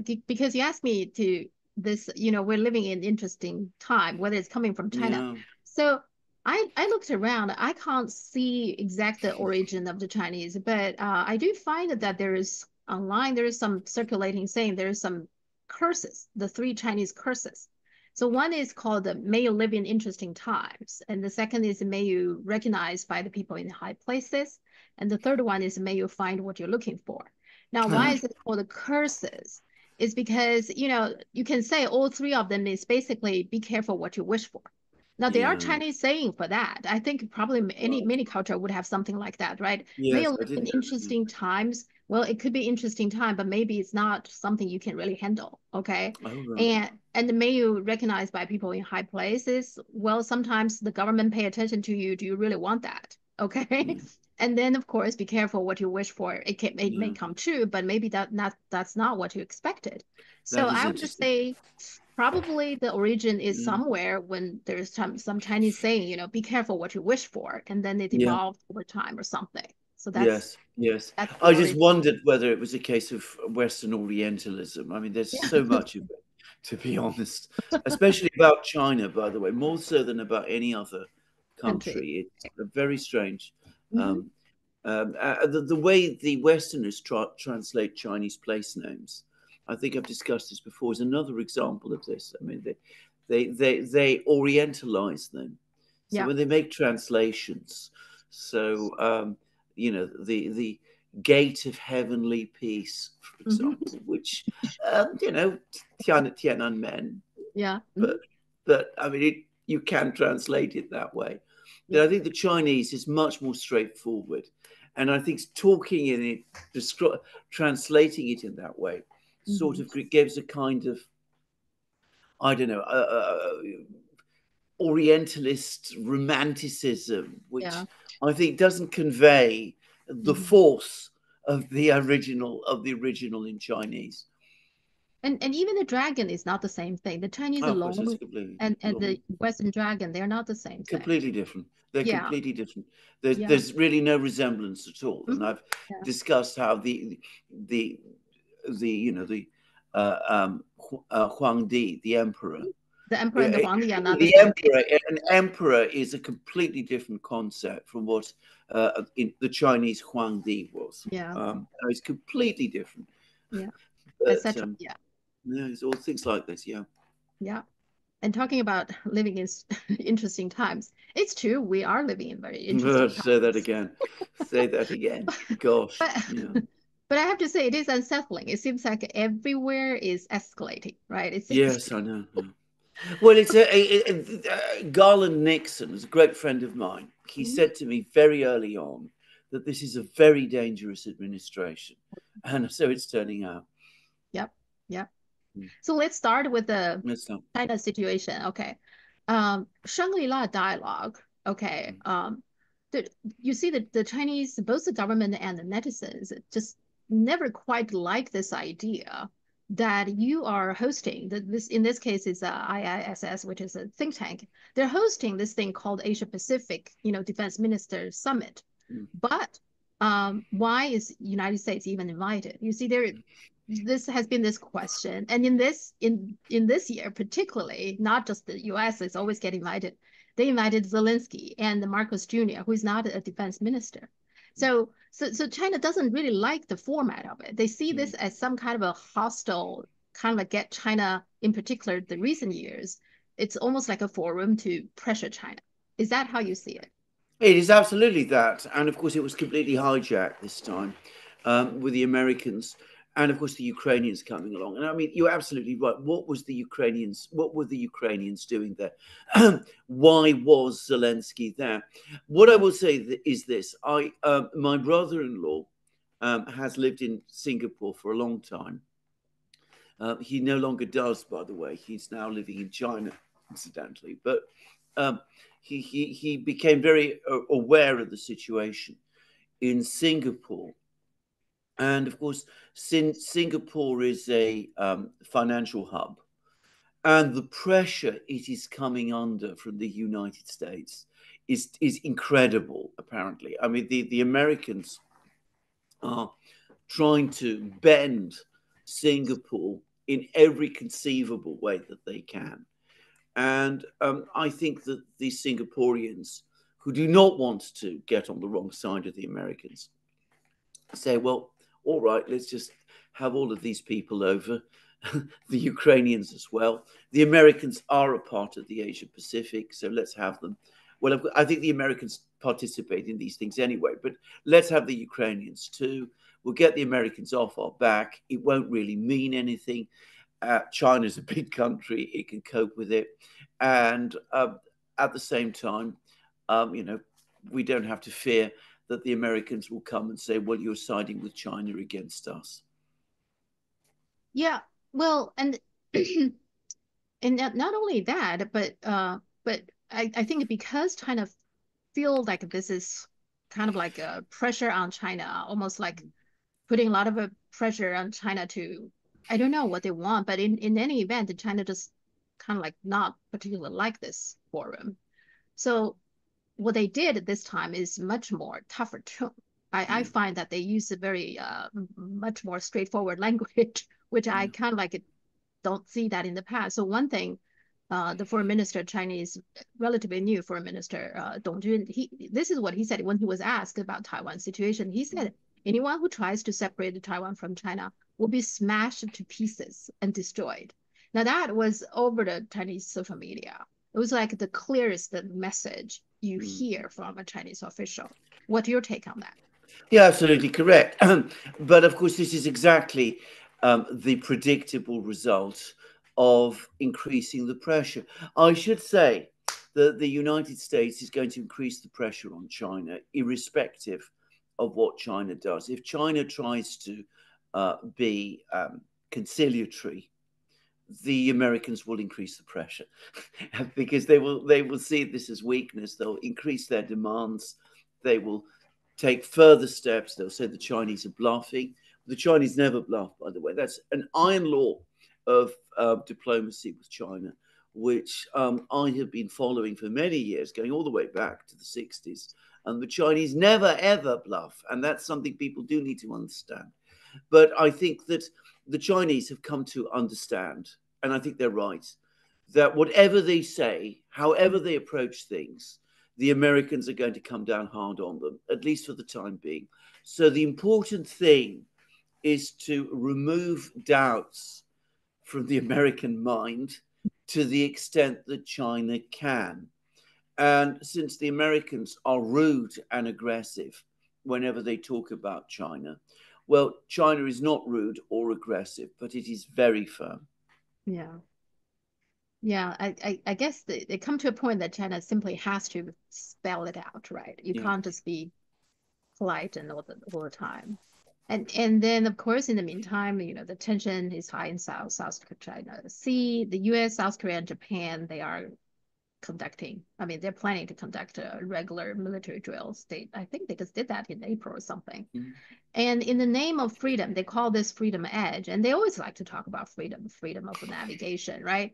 because you asked me to this, we're living in interesting time, whether it's coming from China. Yeah. So I looked around. I can't see exact the origin of the Chinese, but I do find that there is online, there is some circulating saying there is some curses, the three Chinese curses. So one is called may you live in interesting times. And the second is may you recognize by the people in high places. And the third one is may you find what you're looking for. Now, why Uh-huh. is it called the curses? Is because, you can say all three of them is basically be careful what you wish for. Now, there are Yeah. Chinese saying for that. I think probably Right. many culture would have something like that, right? May Yes, you I live in didn't know. interesting times. Well, it could be interesting time, but maybe it's not something you can really handle. Okay. Oh, right. And may you recognize by people in high places. Well, sometimes the government pay attention to you. Do you really want that? Okay. Yeah. And then of course be careful what you wish for. It may Yeah. come true, but maybe that's not what you expected. So That is I would just interesting. say probably the origin is Yeah. somewhere when there's some Chinese saying, be careful what you wish for, and then it Yeah. evolved over time or something. So Yes. Yes. that's the I just origin. wondered whether it was a case of Western Orientalism. I mean, there's Yeah. so much of it, to be honest, especially about China, by the way, more so than about any other Country. country. It's very strange. Hmm. Um, the way the Westerners translate Chinese place names, I think I've discussed this before, is another example of this. I mean, they Orientalize them. So Yeah. when they make translations, so the Gate of Heavenly Peace, for Hmm. example, which Tiananmen, Yeah. but Hmm. I mean you can translate it that way. But Yeah. I think the Chinese is much more straightforward, and I think talking in it, translating it in that way, sort Hmm. of gives a kind of, I don't know, Orientalist romanticism, Yeah. which I think doesn't convey the Hmm. force of the original in Chinese. And even the dragon is not the same thing. The Chinese Oh, of course, it's alone completely and the Western dragon, they're not the same thing. completely different. They're Yeah. completely different. There's Yeah. there's really no resemblance at all. And Hmm. I've Yeah. discussed how the the Huang Di, the emperor, The emperor and the Eh, Huangdi are not the the same thing. emperor, an emperor is a completely different concept from what the Chinese Huangdi was. Yeah. It's completely different. Yeah. But Etc. Yeah. yeah, it's all things like this. Yeah. Yeah. And talking about living in interesting times, it's true. We are living in very interesting Say that times. again. Say that again. Gosh. But Yeah. but I have to say, it is unsettling. It seems like everywhere is escalating, right? It seems Yes, I know. Yeah. Well, Garland Nixon is a great friend of mine. He Mhm. said to me very early on that this is a very dangerous administration, and so it's turning out. Yep. Yep. Mm. So let's start with the Let's not. China situation. Okay. Shangri-La dialogue. Okay. The, you see that the Chinese, both the government and the netizens, just never quite like this idea that you are hosting this. In this case, is IISS, which is a think tank. They're hosting this thing called Asia Pacific, Defense Minister Summit. Mm. But why is United States even invited? You see, this has been this question, and in this year particularly, not just the U.S. is always getting invited. They invited Zelensky and Marcos Jr., who is not a defense minister. So China doesn't really like the format of it. They see this Mm. as some kind of a hostile, kind of like get China, in particular, the recent years. It's almost like a forum to pressure China. Is that how you see it? It is absolutely that, and of course, it was completely hijacked this time with the Americans, and of course, the Ukrainians coming along. And I mean, you're absolutely right. What was the Ukrainians? What were the Ukrainians doing there? Why was Zelensky there? What I will say is this: my brother-in-law has lived in Singapore for a long time. He no longer does, by the way. He's now living in China, incidentally. But um, he became very aware of the situation in Singapore. And of course, since Singapore is a financial hub, and the pressure it is coming under from the United States is incredible. Apparently, I mean the Americans are trying to bend Singapore in every conceivable way that they can. And I think that the Singaporeans who do not want to get on the wrong side of the Americans say, well, all right, let's just have all of these people over, the Ukrainians as well. The Americans are a part of the Asia Pacific, so let's have them. Well, I think the Americans participate in these things anyway, but let's have the Ukrainians too. We'll get the Americans off our back. It won't really mean anything. China's a big country. It can cope with it. And at the same time, we don't have to fear that the Americans will come and say, well, you're siding with China against us. Yeah, well, and and not only that, but I think because China feel like this is kind of like a pressure on China, almost like putting a lot of pressure on China to, I don't know what they want, but in any event, China just kind of like not particularly like this forum. So what they did this time is much more tougher tone. I find that they use a very much more straightforward language, which I kind of like don't see that in the past. So one thing, the foreign minister, Chinese, relatively new foreign minister, Dong Jun, this is what he said when he was asked about Taiwan situation. He said, anyone who tries to separate Taiwan from China will be smashed to pieces and destroyed. Now that was over the Chinese social media. It was like the clearest message you hear from a Chinese official. What's your take on that? Yeah, absolutely correct. But of course, this is exactly the predictable result of increasing the pressure. I should say that the United States is going to increase the pressure on China, irrespective of what China does. If China tries to be conciliatory, the Americans will increase the pressure because they will see this as weakness. They'll increase their demands. They will take further steps. They'll say the Chinese are bluffing. The Chinese never bluff, by the way. That's an iron law of diplomacy with China, which I have been following for many years, going all the way back to the 60s. And the Chinese never, ever bluff. And that's something people do need to understand. But I think that the Chinese have come to understand, and I think they're right, that whatever they say, however they approach things, the Americans are going to come down hard on them, at least for the time being. So the important thing is to remove doubts from the American mind to the extent that China can. And since the Americans are rude and aggressive whenever they talk about China, well, China is not rude or aggressive, but it is very firm. Yeah. Yeah, I guess they come to a point that China simply has to spell it out, right? You can't just be polite and all the time. And then of course in the meantime, the tension is high in South China Sea. The US, South Korea, and Japan, they are they're planning to conduct a regular military drills. I think they just did that in April or something. And in the name of freedom, they call this freedom edge. And they always like to talk about freedom of navigation, right?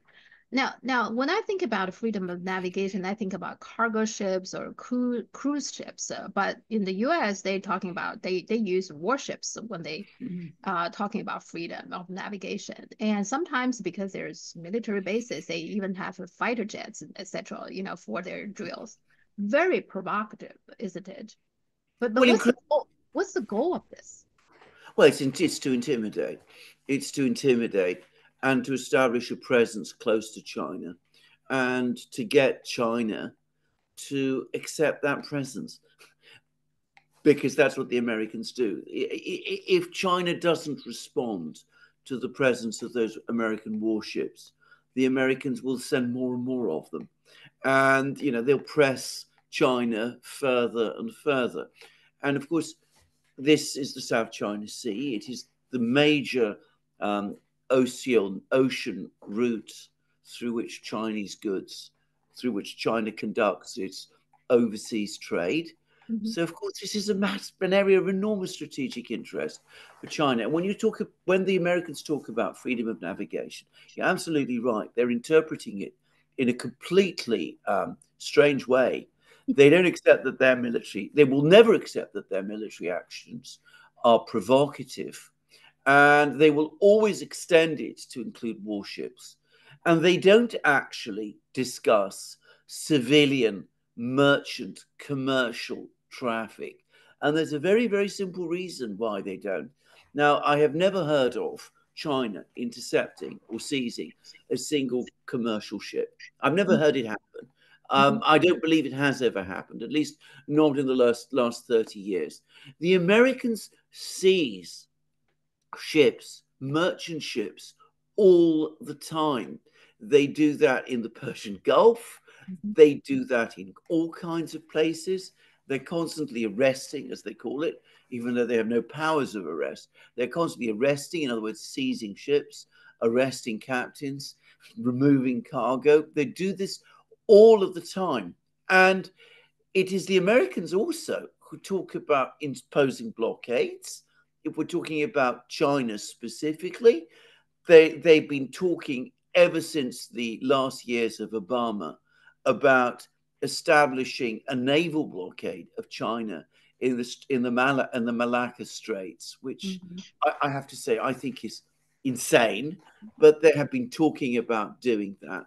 Now, when I think about freedom of navigation, I think about cargo ships or cruise ships. But in the U.S., they use warships when they talking about freedom of navigation. And sometimes because there's military bases, they even have fighter jets, etc. For their drills. Very provocative, isn't it? But what's the goal of this? Well, it's to intimidate. It's to intimidate and to establish a presence close to China and to get China to accept that presence. Because that's what the Americans do. If China doesn't respond to the presence of those American warships, the Americans will send more and more of them. And, they'll press China further and further. And of course, this is the South China Sea. It is the major ocean route through which through which China conducts its overseas trade. So, of course, this is an area of enormous strategic interest for China. And when the Americans talk about freedom of navigation, you're absolutely right. They're interpreting it in a completely strange way. They don't accept that they will never accept that their military actions are provocative and they will always extend it to include warships. And they don't actually discuss civilian, merchant, commercial traffic. And there's a very, very simple reason why they don't. Now, I have never heard of China intercepting or seizing a single commercial ship. I've never heard it happen. I don't believe it has ever happened, at least not in the last 30 years. The Americans seize ships, merchant ships, all the time. They do that in the Persian Gulf. They do that in all kinds of places. They're constantly arresting, as they call it, even though they have no powers of arrest. They're constantly arresting, in other words, seizing ships, arresting captains, removing cargo. They do this all of the time. And it is the Americans also who talk about imposing blockades. If we're talking about China specifically, they've been talking ever since the last years of Obama about establishing a naval blockade of China in the Malacca Straits, which I have to say I think is insane, but they have been talking about doing that.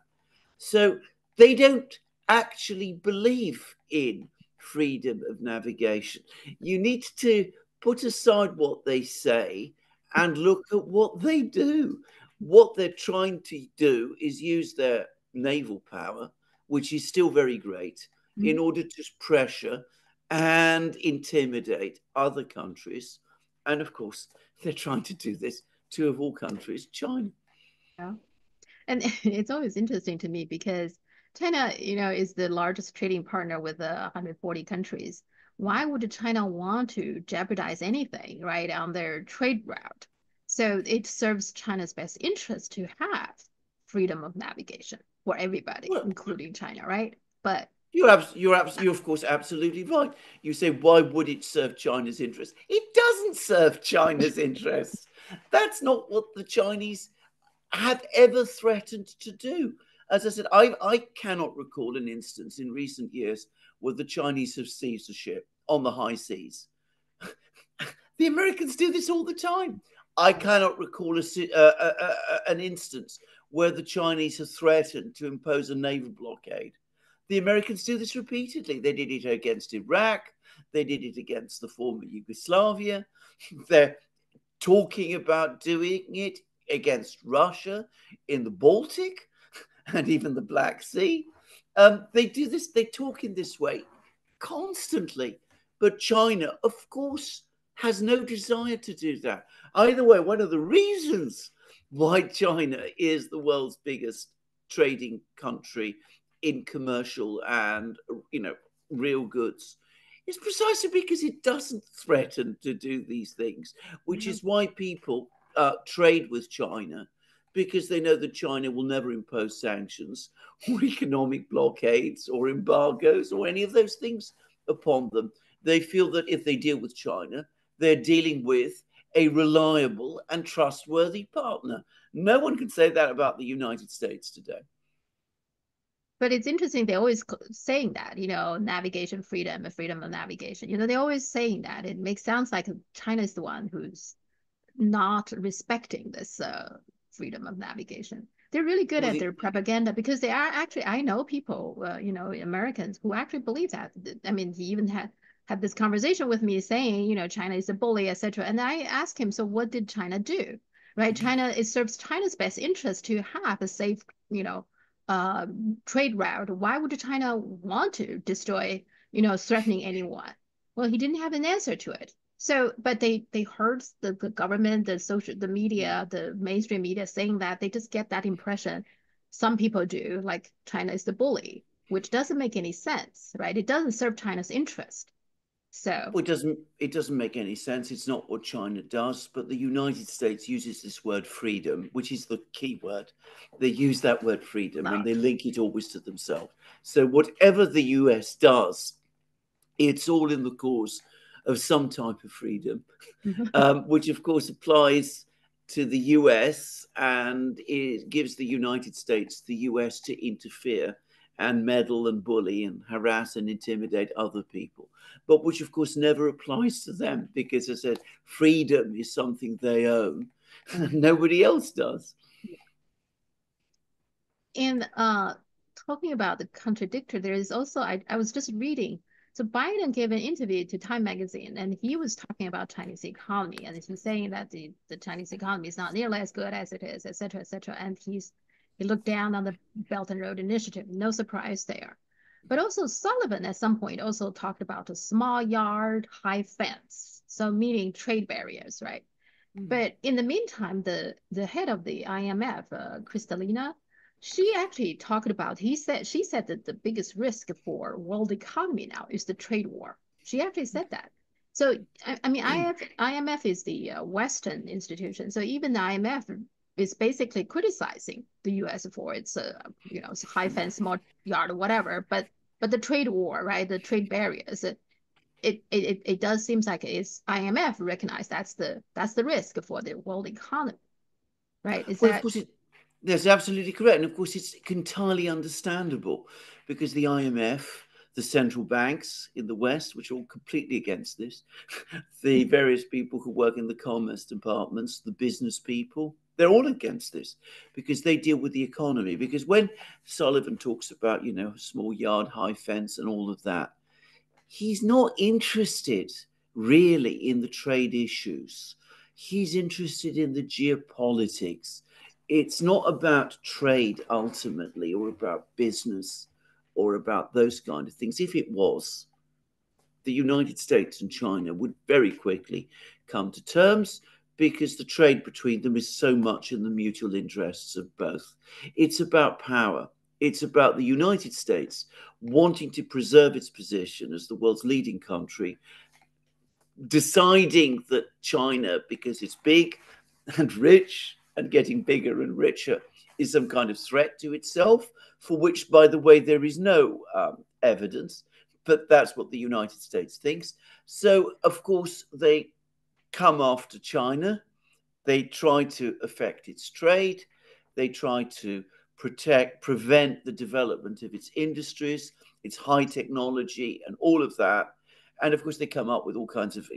So they don't actually believe in freedom of navigation. You need to put aside what they say and look at what they do. What they're trying to do is use their naval power, which is still very great, in order to pressure and intimidate other countries. And of course, they're trying to do this to, of all countries, China. Yeah. And it's always interesting to me because China, is the largest trading partner with 140 countries. Why would China want to jeopardize anything, right, on their trade route? So it serves China's best interest to have freedom of navigation for everybody, Well, including China, right? But you're of course absolutely right. You say, why would it serve China's interests? It doesn't serve China's interests. That's not what the Chinese have ever threatened to do. As I said, I cannot recall an instance in recent years where the Chinese have seized a ship on the high seas. The Americans do this all the time. I cannot recall an instance where the Chinese have threatened to impose a naval blockade. The Americans do this repeatedly. They did it against Iraq. They did it against the former Yugoslavia. They're talking about doing it against Russia in the Baltic and even the Black Sea. They do this, they talk in this way constantly. But China, of course, has no desire to do that. Either way, one of the reasons why China is the world's biggest trading country in commercial and, real goods is precisely because it doesn't threaten to do these things, which is why people trade with China, because they know that China will never impose sanctions or economic blockades or embargoes or any of those things upon them. They feel that if they deal with China, they're dealing with a reliable and trustworthy partner. No one can say that about the United States today. But it's interesting, they're always saying that, navigation freedom, freedom of navigation. They're always saying that. It sounds like China is the one who's not respecting this freedom of navigation. They're really good at their propaganda because they are actually, I know people, Americans who actually believe that. I mean, he even had this conversation with me saying, China is a bully, etc. And I asked him, so what did China do? Right? It serves China's best interest to have a safe, trade route. Why would China want to destroy, threatening anyone? Well, he didn't have an answer to it. So, but they heard the government, the media, the mainstream media saying that. They just get that impression. Some people do, like China is the bully, which doesn't make any sense, right? It doesn't serve China's interest. So well, it doesn't make any sense. It's not what China does, but the United States uses this word freedom, which is the key word. They use that word freedom and they link it always to themselves. So whatever the US does, it's all in the cause of some type of freedom, which of course applies to the US, and it gives the United States the US to interfere and meddle and bully and harass and intimidate other people, but which of course never applies to them because, as I said, freedom is something they own and nobody else does. And talking about the contradictor, there is also, I was just reading. So Biden gave an interview to Time magazine, and he was talking about Chinese economy, and he's saying that the Chinese economy is not nearly as good as it is, et cetera, et cetera. And he looked down on the Belt and Road Initiative. No surprise there. But also Sullivan at some point also talked about a small yard, high fence, so meaning trade barriers, right? But in the meantime, the head of the IMF, Kristalina, she actually talked about, she said that the biggest risk for world economy now is the trade war. She actually said that. So, I mean, IMF is the Western institution. So even the IMF is basically criticizing the US for its, high fence, small yard or whatever. But the trade war, right? The trade barriers, it does seem like it's IMF recognize that's the risk for the world economy, right? Is Well, of that course, that's absolutely correct. And of course, it's entirely understandable because the IMF, the central banks in the West, which are all completely against this, the various people who work in the commerce departments, the business people, they're all against this because they deal with the economy. Because when Sullivan talks about, small yard, high fence, and all of that, he's not interested really in the trade issues. He's interested in the geopolitics. It's not about trade ultimately or about business or about those kind of things. If it was, the United States and China would very quickly come to terms because the trade between them is so much in the mutual interests of both. It's about power. It's about the United States wanting to preserve its position as the world's leading country, deciding that China, because it's big and rich and getting bigger and richer, is some kind of threat to itself, for which, by the way, there is no evidence, but that's what the United States thinks. So, of course, they come after China. They try to affect its trade. They try to prevent the development of its industries, its high technology, and all of that. And of course, they come up with all kinds of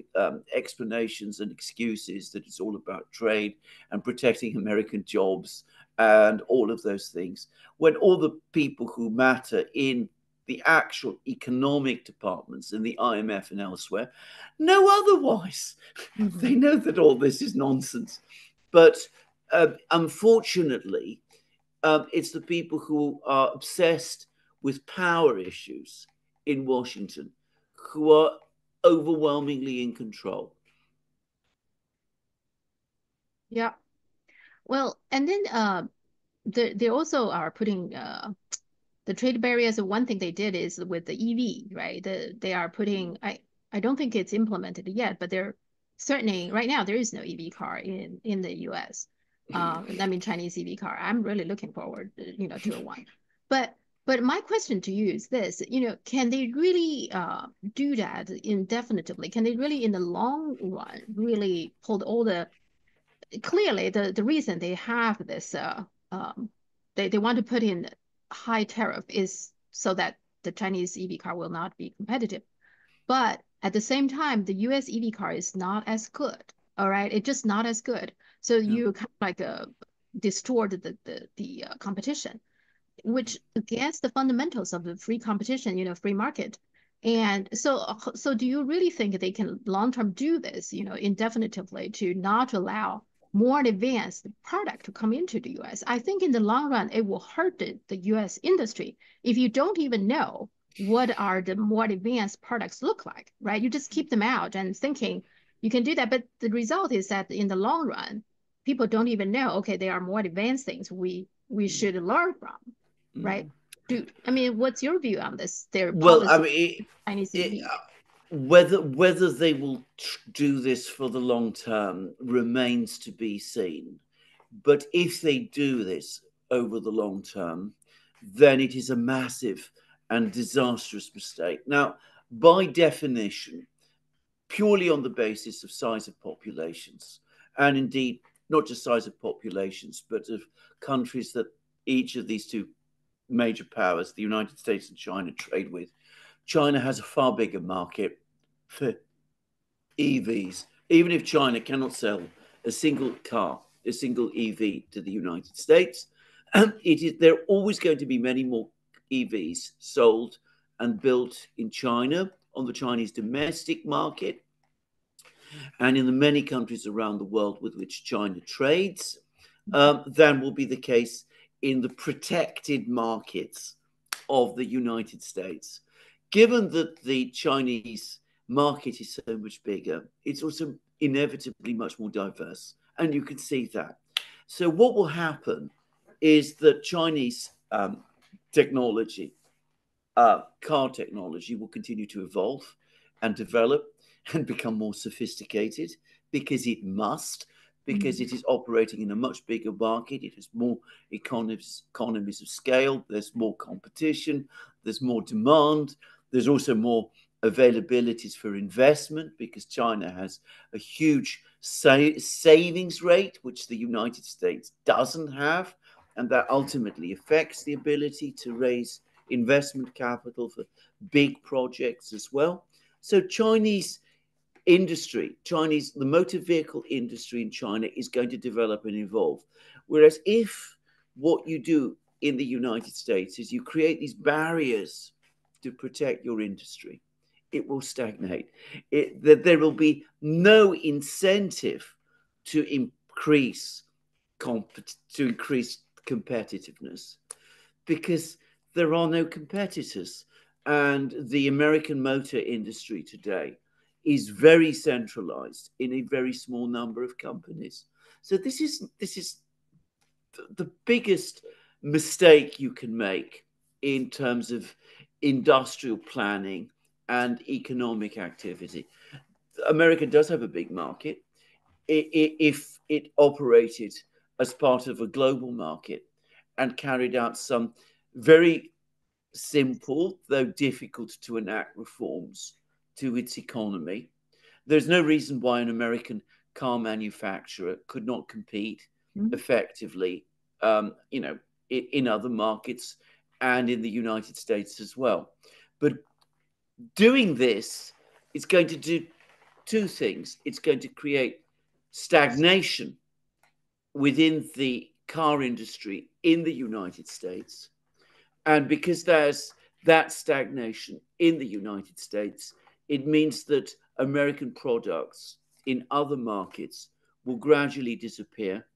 explanations and excuses that it's all about trade and protecting American jobs and all of those things. When all the people who matter in the actual economic departments in the IMF and elsewhere know otherwise. mm-hmm. They know that all this is nonsense. But unfortunately, it's the people who are obsessed with power issues in Washington who are overwhelmingly in control. Yeah. Well, and then they also are putting the trade barriers. One thing they did is with the EV, right? They are putting, I don't think it's implemented yet, but they're certainly right now there is no EV car in the US. I mean Chinese EV car. I'm really looking forward, to a one. But my question to you is this, can they really do that indefinitely? Can they really in the long run really hold all clearly the reason they have this they want to put in high tariff is so that the Chinese EV car will not be competitive. But at the same time, the US EV car is not as good. All right, it's just not as good. So you kind of like distort the competition, which against the fundamentals of the free competition, free market. And so do you really think they can long term do this, indefinitely to not allow more advanced product to come into the US? I think in the long run, it will hurt the US industry if you don't even know what are the more advanced products look like, right? You just keep them out and thinking you can do that. But the result is that in the long run, people don't even know, okay, there are more advanced things we should learn from, right? I mean, what's your view on this? Their Well, I policy, mean, Chinese EV. whether they will do this for the long term remains to be seen. But if they do this over the long term, then it is a massive and disastrous mistake. Now, by definition, purely on the basis of size of populations, and indeed not just size of populations, but of countries that each of these two major powers, the United States and China, trade with, China has a far bigger market for EVs. Even if China cannot sell a single car, a single EV to the United States, there are always going to be many more EVs sold and built in China, on the Chinese domestic market, and in the many countries around the world with which China trades, than will be the case in the protected markets of the United States. Given that the Chinese market is so much bigger, it's also inevitably much more diverse, and you can see that. So what will happen is that Chinese technology, car technology, will continue to evolve and develop and become more sophisticated, because it must, because it is operating in a much bigger market. It has more economies of scale. There's more competition. There's more demand. There's also more availabilities for investment, because China has a huge savings rate, which the United States doesn't have. And that ultimately affects the ability to raise investment capital for big projects as well. So Chinese industry, the motor vehicle industry in China is going to develop and evolve. Whereas if what you do in the United States is you create these barriers to protect your industry, it will stagnate. There will be no incentive to increase competitiveness, because there are no competitors. And the American motor industry today is very centralized in a very small number of companies. So this is the biggest mistake you can make in terms of industrial planning and economic activity. America does have a big market. If it operated as part of a global market and carried out some very simple, though difficult to enact, reforms to its economy, there's no reason why an American car manufacturer could not compete effectively, in other markets and in the United States as well. But doing this is going to do two things. It's going to create stagnation within the car industry in the United States. And because there's that stagnation in the United States, it means that American products in other markets will gradually disappear,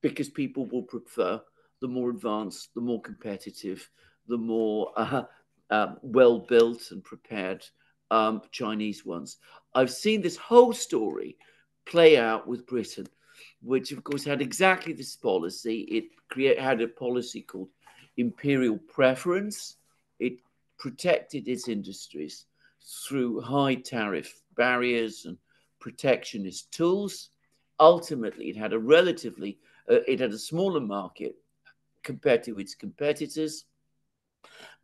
because people will prefer the more advanced, the more competitive, the more well-built and prepared Chinese ones. I've seen this whole story play out with Britain, which of course had exactly this policy. It had a policy called imperial preference. It protected its industries through high tariff barriers and protectionist tools. Ultimately, it had a smaller market compared to its competitors.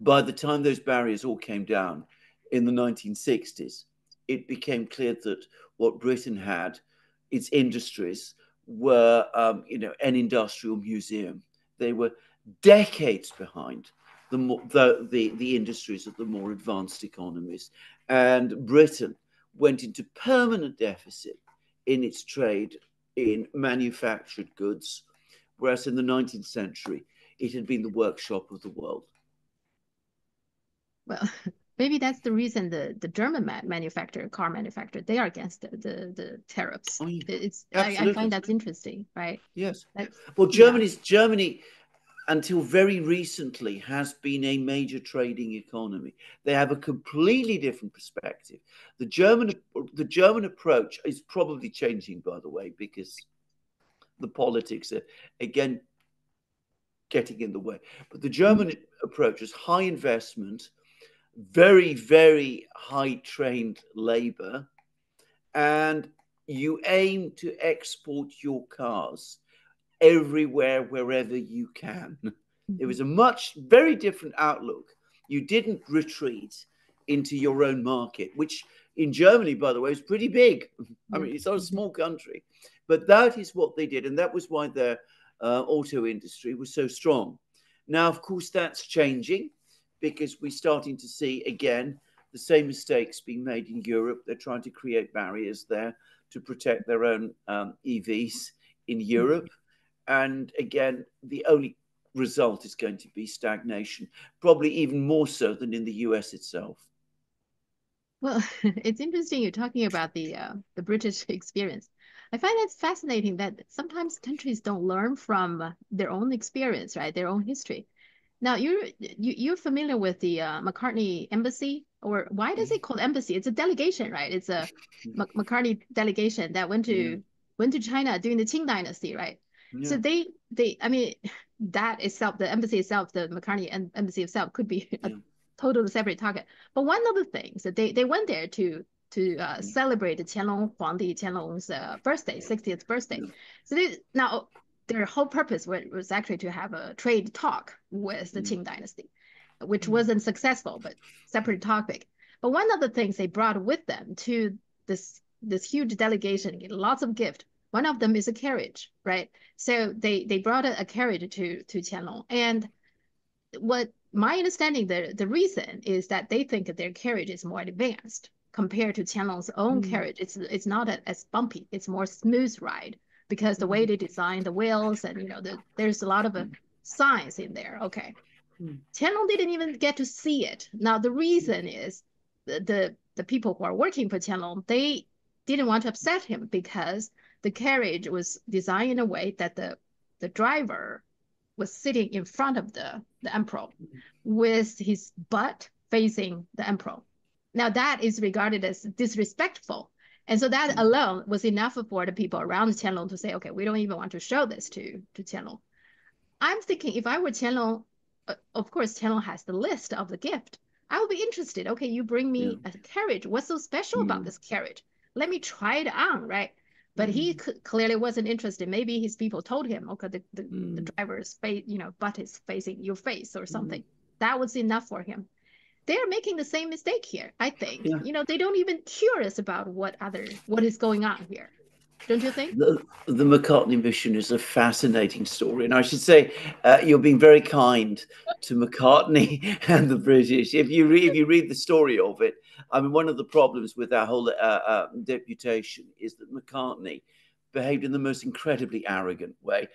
By the time those barriers all came down in the 1960s, it became clear that what Britain had, its industries, were an industrial museum. They were decades behind the industries of the more advanced economies. And Britain went into permanent deficit in its trade in manufactured goods, whereas in the 19th century, it had been the workshop of the world. Well, maybe that's the reason the German car manufacturer, they are against the tariffs. Oh, yeah. I find that's interesting, right? Yes. Well, Germany, until very recently, has been a major trading economy. They have a completely different perspective. The German approach is probably changing, by the way, because the politics are again getting in the way. But the German approach is high investment, very, very high trained labor, and you aim to export your cars everywhere, wherever you can. It was a very different outlook. You didn't retreat into your own market, which in Germany, by the way, is pretty big. I mean, it's not a small country, but that is what they did. And that was why their auto industry was so strong. Now, of course, that's changing because we're starting to see, again, the same mistakes being made in Europe. They're trying to create barriers there to protect their own EVs in Europe. And again, the only result is going to be stagnation, probably even more so than in the US itself. Well, it's interesting you're talking about the British experience. I find it's fascinating that sometimes countries don't learn from their own experience, right? Their own history. Now you're familiar with the Macartney Embassy, or why does it called embassy? It's a delegation, right? It's a Macartney delegation that went to China during the Qing Dynasty, right? So Yeah. they I mean that itself, the embassy itself, the Macartney Embassy itself could be a Yeah. totally separate target. But one of the things that they went there to celebrate the Qianlong Huangdi Qianlong's birthday, 60th birthday. So now their whole purpose was actually to have a trade talk with the Qing dynasty, which wasn't successful, but separate topic. But one of the things they brought with them to this huge delegation, lots of gift. One of them is a carriage, right? So they brought a carriage to Qianlong, and what my understanding, the reason is that they think that their carriage is more advanced compared to Qianlong's own carriage. It's not as bumpy. It's more smooth ride because the way they design the wheels and there's a lot of science in there. Okay, Qianlong didn't even get to see it. Now the reason is the people who are working for Qianlong, they didn't want to upset him because the carriage was designed in a way that the driver was sitting in front of the emperor with his butt facing the emperor. Now that is regarded as disrespectful. And so that alone was enough for the people around Qianlong to say, okay, we don't even want to show this to Qianlong. I'm thinking if I were Qianlong, of course, Qianlong has the list of the gift. I would be interested. Okay, you bring me a carriage. What's so special about this carriage? Let me try it on, right? But he clearly wasn't interested. Maybe his people told him, okay, the driver's face, butt is facing your face or something. That was enough for him. They're making the same mistake here, I think. They don't even curious about what is going on here. Don't you think? The Macartney mission is a fascinating story, and I should say you're being very kind to McCartney and the British. If you read the story of it, I mean, one of the problems with that whole deputation is that McCartney behaved in the most incredibly arrogant way,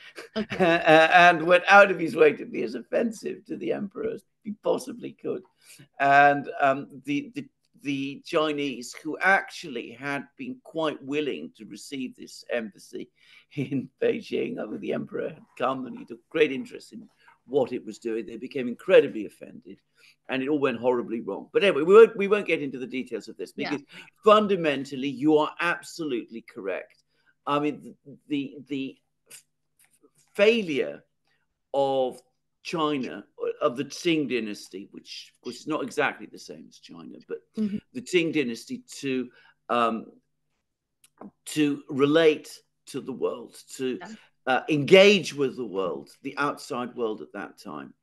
and went out of his way to be as offensive to the emperor as he possibly could, and the Chinese, who actually had been quite willing to receive this embassy in Beijing. I mean, the emperor had come and he took great interest in what it was doing. They became incredibly offended, and it all went horribly wrong. But anyway, we won't get into the details of this because fundamentally, you are absolutely correct. I mean, the failure of China, of the Qing dynasty, which of course is not exactly the same as China, but the Qing dynasty to relate to the world, to engage with the world, the outside world at that time,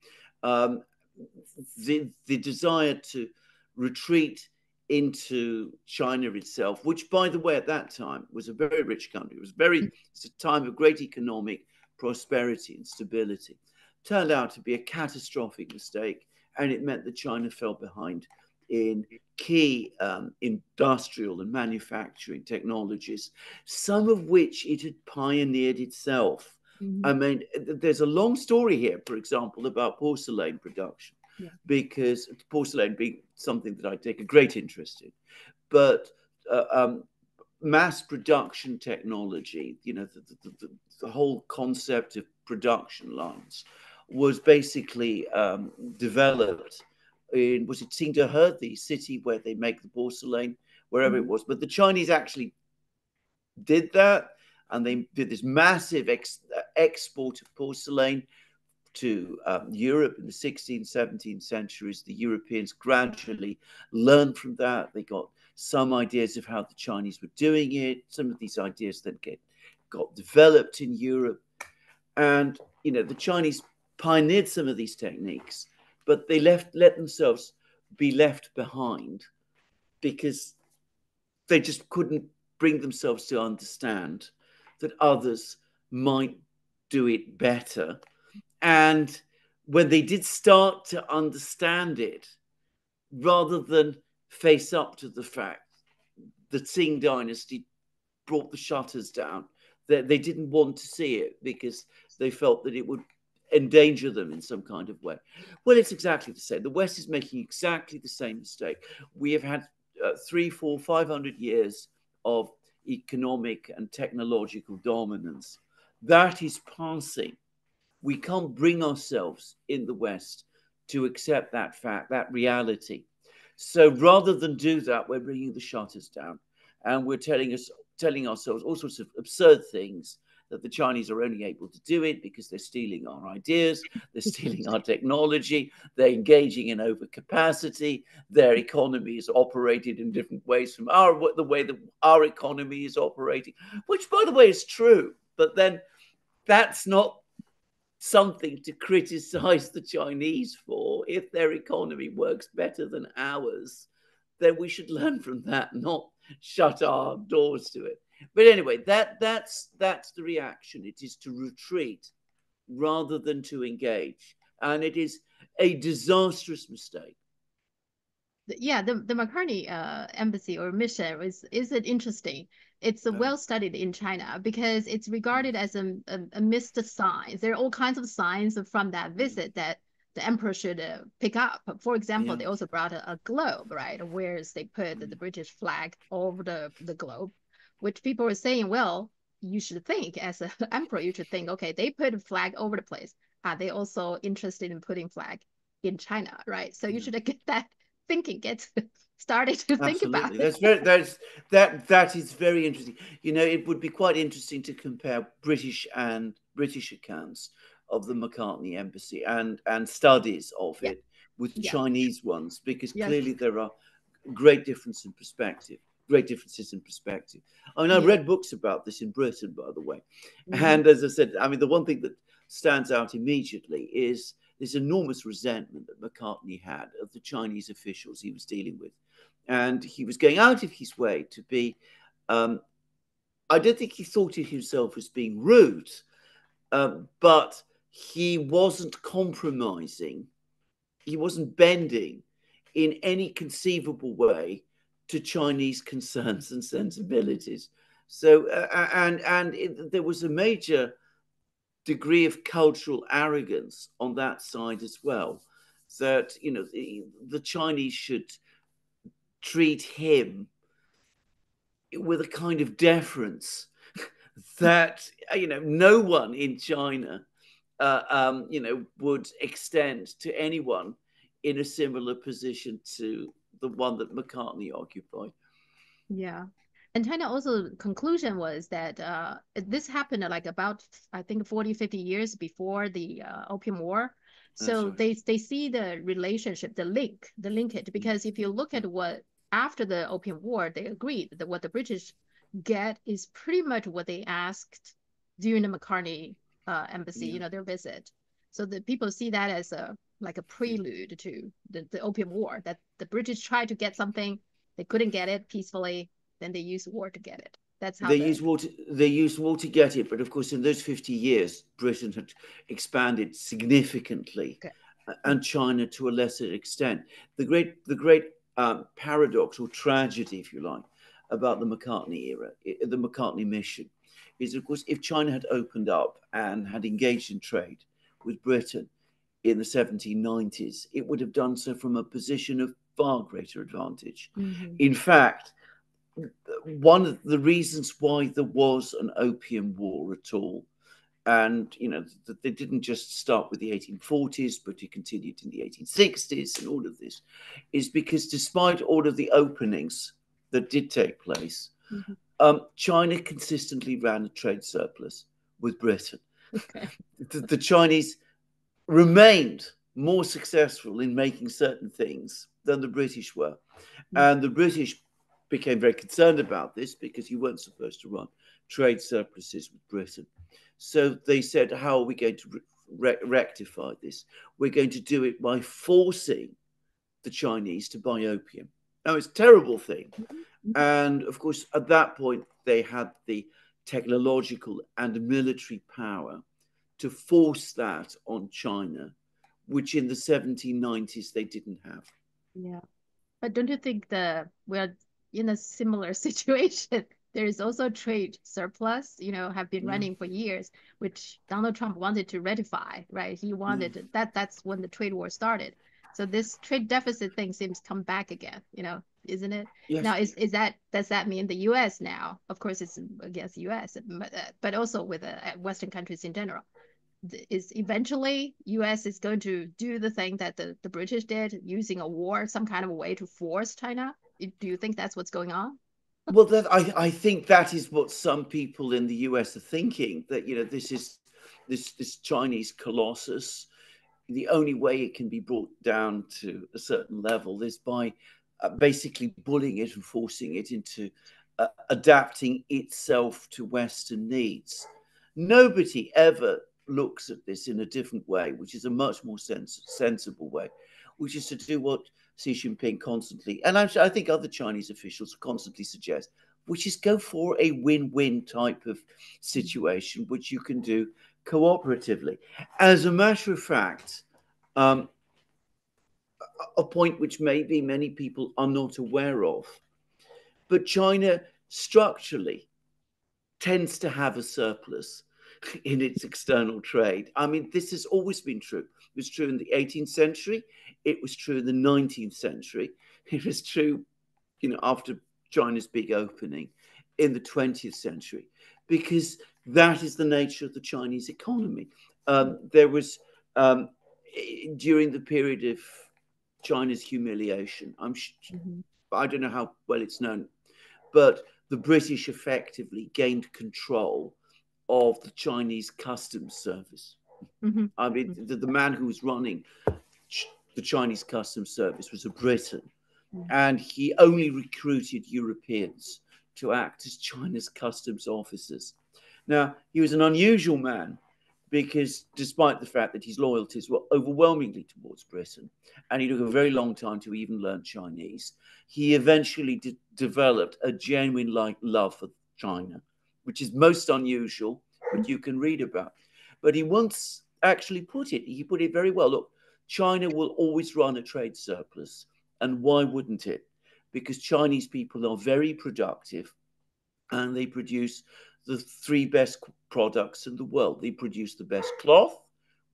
the desire to retreat into China itself, which, by the way, at that time was a very rich country. It's a time of great economic prosperity and stability. Turned out to be a catastrophic mistake, and it meant that China fell behind in key industrial and manufacturing technologies, some of which it had pioneered itself. I mean, there's a long story here, for example, about porcelain production, because porcelain being something that I take a great interest in, but mass production technology, the whole concept of production lines was basically developed in, was it Tsingtahhe, the city where they make the porcelain, wherever it was. But the Chinese actually did that, and they did this massive export of porcelain to Europe in the 16th, 17th centuries. The Europeans gradually learned from that. They got some ideas of how the Chinese were doing it. Some of these ideas then got developed in Europe. And, the Chinese pioneered some of these techniques, but they let themselves be left behind because they just couldn't bring themselves to understand that others might do it better. And when they did start to understand it, rather than face up to the fact the Qing dynasty brought the shutters down, they didn't want to see it because they felt that it would endanger them in some kind of way. Well, it's exactly the same. The West is making exactly the same mistake. We have had 300, 400, 500 years of economic and technological dominance. That is passing. We can't bring ourselves in the West to accept that fact, that reality. So rather than do that, we're bringing the shutters down, and we're telling ourselves all sorts of absurd things, that the Chinese are only able to do it because they're stealing our ideas, they're stealing our technology, they're engaging in overcapacity, their economy is operated in different ways from the way that our economy is operating, which, by the way, is true. But then that's not something to criticize the Chinese for. If their economy works better than ours, then we should learn from that, not shut our doors to it. But anyway, that's the reaction. It is to retreat rather than to engage, and it is a disastrous mistake. Yeah, the Macartney embassy or mission is it interesting. It's well studied in China because it's regarded as a missed sign. There are all kinds of signs from that visit that the emperor should pick up. For example, they also brought a globe, right, where they put the British flag over the globe, which people were saying, well, you should think as an emperor, you should think, okay, they put a flag over the place. Are they also interested in putting flag in China, right? So you should get that thinking, get started to think about it. That is very interesting. You know, it would be quite interesting to compare British accounts of the Macartney Embassy and studies of it with Chinese ones, because clearly there are great differences in perspective. I mean, I read books about this in Britain, by the way. And as I said, I mean, the one thing that stands out immediately is this enormous resentment that Macartney had of the Chinese officials he was dealing with. And he was going out of his way to be, I don't think he thought of himself as being rude, but he wasn't compromising. He wasn't bending in any conceivable way to Chinese concerns and sensibilities. So, there was a major degree of cultural arrogance on that side as well, that, you know, the Chinese should treat him with a kind of deference that, you know, no one in China you know, would extend to anyone in a similar position to the one that Macartney occupied. Yeah. And China also conclusion was that this happened like about, I think, 40, 50 years before the Opium War. So they see the relationship, the linkage, because if you look at what after the Opium War, they agreed that what the British get is pretty much what they asked during the Macartney embassy, you know, their visit. So the people see that as a like a prelude to the Opium War, that the British tried to get something, they couldn't get it peacefully, then they used war to get it. That's how they used war to get it. But of course, in those 50 years, Britain had expanded significantly, and China to a lesser extent. The great paradox or tragedy, if you like, about the Macartney era, the Macartney mission, is, of course, if China had opened up and had engaged in trade with Britain in the 1790s, it would have done so from a position of far greater advantage. In fact, one of the reasons why there was an opium war at all, and, you know, they didn't just start with the 1840s, but it continued in the 1860s and all of this, is because despite all of the openings that did take place, China consistently ran a trade surplus with Britain. The Chinese remained more successful in making certain things than the British were. And the British became very concerned about this because you weren't supposed to run trade surpluses with Britain. So they said, how are we going to rectify this? We're going to do it by forcing the Chinese to buy opium. Now, it's a terrible thing. And of course, at that point, they had the technological and military power to force that on China which in the 1790s they didn't have. Yeah. But don't you think we're in a similar situation? There is also trade surplus, have been Mm. running for years, which Donald Trump wanted to ratify, right? He wanted that's when the trade war started. So this trade deficit thing seems to come back again, isn't it? Yes. Now, does that mean the U.S. now? Of course, it's against the U.S., but also with Western countries in general is eventually US is going to do the thing that the British did, using a war, some kind of a way to force China? Do you think that's what's going on? Well, I think that is what some people in the US are thinking, that this is this Chinese colossus. The only way it can be brought down to a certain level is by basically bullying it and forcing it into adapting itself to Western needs. Nobody ever looks at this in a different way, which is a much more sensible way, which is to do what Xi Jinping constantly, and I think other Chinese officials constantly suggest, which is go for a win-win type of situation, which you can do cooperatively. As a matter of fact, a point which maybe many people are not aware of, but China structurally tends to have a surplus in its external trade. I mean, this has always been true. It was true in the 18th century. It was true in the 19th century. It was true, after China's big opening in the 20th century, because that is the nature of the Chinese economy. There was, during the period of China's humiliation, I don't know how well it's known, but the British effectively gained control of the Chinese customs service. I mean, the man who was running the Chinese customs service was a Briton, and he only recruited Europeans to act as China's customs officers. Now, he was an unusual man because despite the fact that his loyalties were overwhelmingly towards Britain, and he took a very long time to even learn Chinese, he eventually developed a genuine love for China, which is most unusual, but you can read about. But he once actually put it very well. Look, China will always run a trade surplus. And why wouldn't it? Because Chinese people are very productive and they produce the three best products in the world. They produce the best cloth,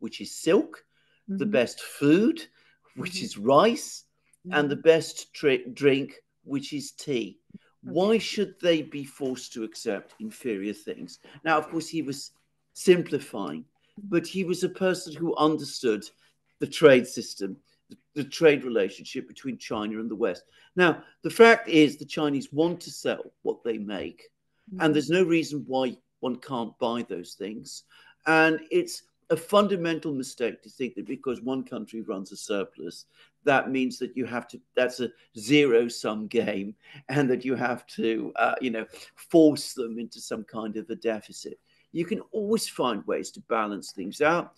which is silk, the best food, which is rice, and the best drink, which is tea. Why should they be forced to accept inferior things? Now, of course, he was simplifying, but he was a person who understood the trade system, the trade relationship between China and the West. Now, the fact is the Chinese want to sell what they make, and there's no reason why one can't buy those things. And it's a fundamental mistake to think that because one country runs a surplus, that means that that's a zero-sum game, and that you have to, force them into some kind of a deficit. You can always find ways to balance things out.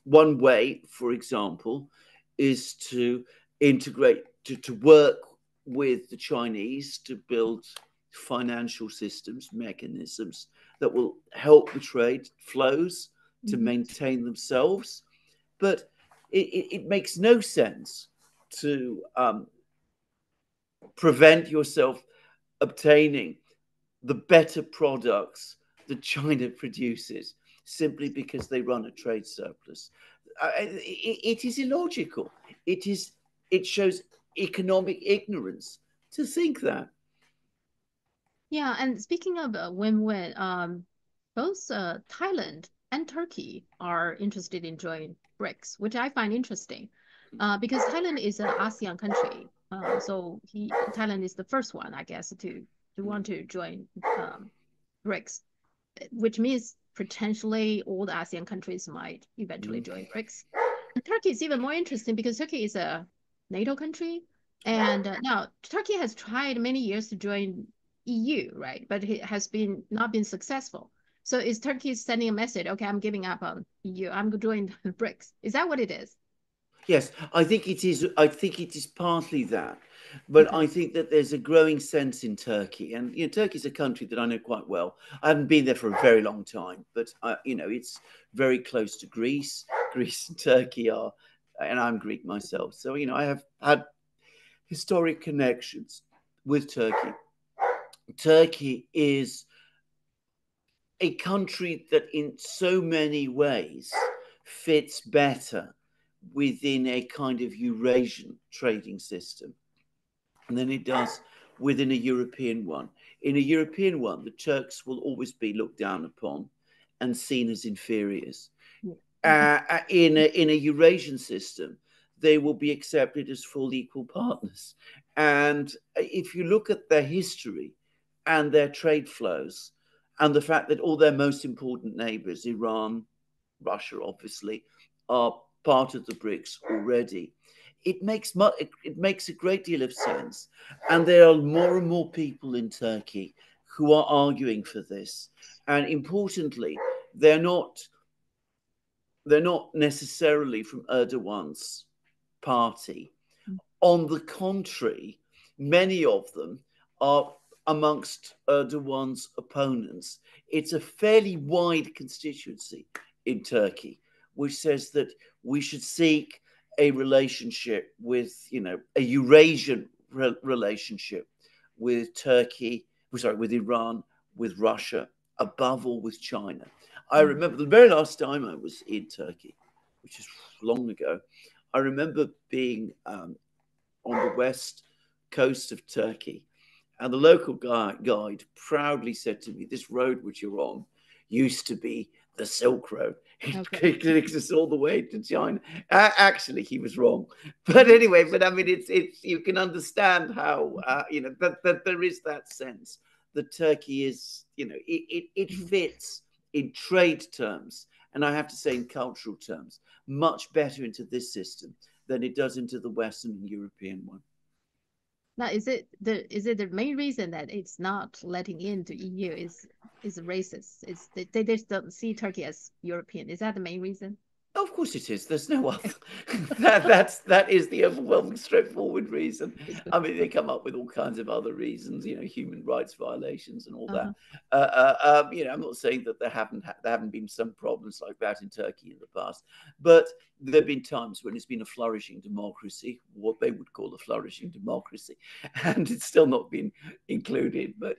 One way, for example, is to integrate, to work with the Chinese to build financial systems, mechanisms that will help the trade flows to maintain themselves. But it makes no sense to prevent yourself obtaining the better products that China produces simply because they run a trade surplus. It is illogical. It shows economic ignorance to think that. Yeah, and speaking of win-win, both Thailand and Turkey are interested in joining BRICS, which I find interesting, because Thailand is an ASEAN country. So Thailand is the first one, I guess, to want to join BRICS, which means potentially all the ASEAN countries might eventually join BRICS. And Turkey is even more interesting because Turkey is a NATO country, and now Turkey has tried many years to join EU, right? But it has not been successful. So is Turkey sending a message? Okay, I'm giving up on EU. I'm joining the BRICS. Is that what it is? Yes, I think it is. I think it is partly that, but Okay. I think that there's a growing sense in Turkey, and Turkey's a country that I know quite well. I haven't been there for a very long time, but it's very close to Greece. Greece and Turkey are, and I'm Greek myself, so I have had historic connections with Turkey. Turkey is a country that in so many ways fits better within a kind of Eurasian trading system than it does within a European one. In a European one, the Turks will always be looked down upon and seen as inferiors. In a Eurasian system, they will be accepted as full equal partners. And if you look at their history and their trade flows, and the fact that all their most important neighbors, Iran, Russia, obviously, are part of the BRICS already, it makes a great deal of sense. And there are more and more people in Turkey who are arguing for this. And importantly, they're not necessarily from Erdogan's party. On the contrary, many of them are amongst Erdogan's opponents. It's a fairly wide constituency in Turkey, which says that we should seek a relationship with, a Eurasian relationship with Turkey, with Iran, with Russia, above all with China. I remember the very last time I was in Turkey, which is long ago, I remember being on the west coast of Turkey, and the local guide proudly said to me, "This road which you're on used to be the Silk Road. It connects us all the way to China." Actually, he was wrong, but anyway. But I mean, it's you can understand how that there is that sense that Turkey is, it fits in trade terms, and I have to say in cultural terms, much better into this system than it does into the Western and European one. Now, is it the main reason that it's not letting into EU is racist? They just don't see Turkey as European. Is that the main reason? Of course it is. There's no other. that is the overwhelming, straightforward reason. I mean, they come up with all kinds of other reasons, human rights violations and all that. I'm not saying that there haven't been some problems like that in Turkey in the past, but there have been times when it's been a flourishing democracy, what they would call a flourishing democracy, and it's still not been included. But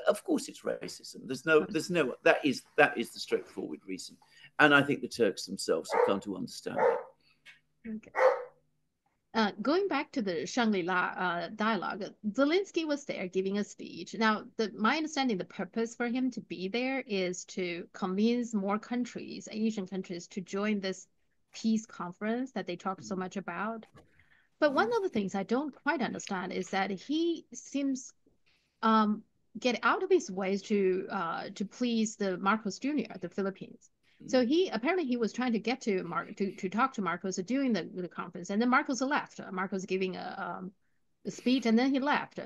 of course, it's racism. There's no. That is the straightforward reason. And I think the Turks themselves have come to understand it. Okay. Going back to the Shangri-La dialogue, Zelensky was there giving a speech. Now, my understanding, the purpose for him to be there is to convince more countries, Asian countries, to join this peace conference that they talked so much about. But one of the things I don't quite understand is that he seems get out of his ways to please the Marcos Jr., the Philippines. So he was trying to get to to talk to Marcos during the conference, and then Marcos left. Marcos giving a speech, and then he left.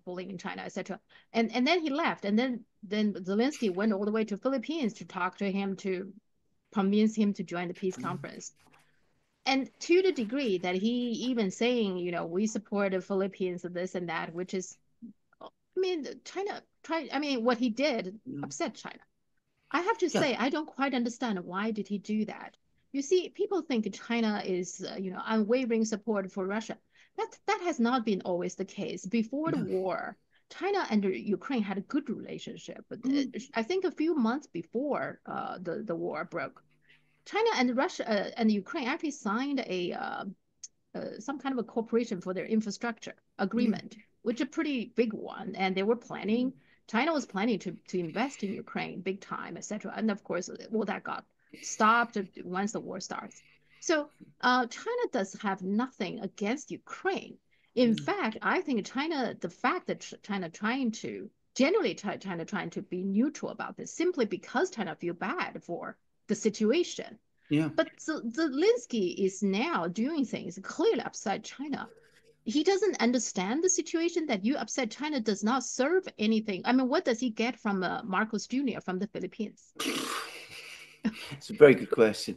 Bullying China, etc. And then he left, and then Zelensky went all the way to Philippines to talk to him, to convince him to join the peace conference. And to the degree that he even saying, we support the Philippines and this and that, which is, I mean, what he did upset China. I have to say, I don't quite understand why did he do that. You see, people think China is, unwavering support for Russia. That has not been always the case. Before the war, China and Ukraine had a good relationship. But I think a few months before the war broke, China and Russia and Ukraine actually signed some kind of a cooperation for their infrastructure agreement, which is a pretty big one. And they were planning. China was planning to invest in Ukraine big time, etc. And of course, all that got stopped once the war starts. So China does have nothing against Ukraine. In fact, I think the fact that China trying to be neutral about this simply because China feel bad for the situation. Yeah. But Zelensky is now doing things clearly upside China. He doesn't understand the situation that you upset China does not serve anything. I mean, what does he get from Marcos Jr. from the Philippines? It's a very good question.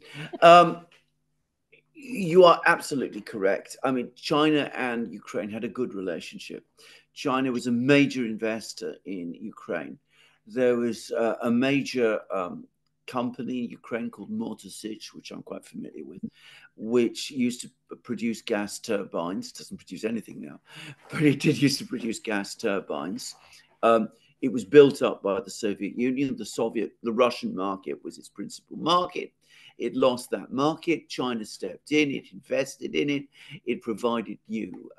You are absolutely correct. I mean, China and Ukraine had a good relationship. China was a major investor in Ukraine. There was a major company in Ukraine called Mortosich, which I'm quite familiar with, which used to produce gas turbines. It doesn't produce anything now, but it did used to produce gas turbines. It was built up by the Soviet Union. The Russian market was its principal market. It lost that market. China stepped in. It invested in it. It provided new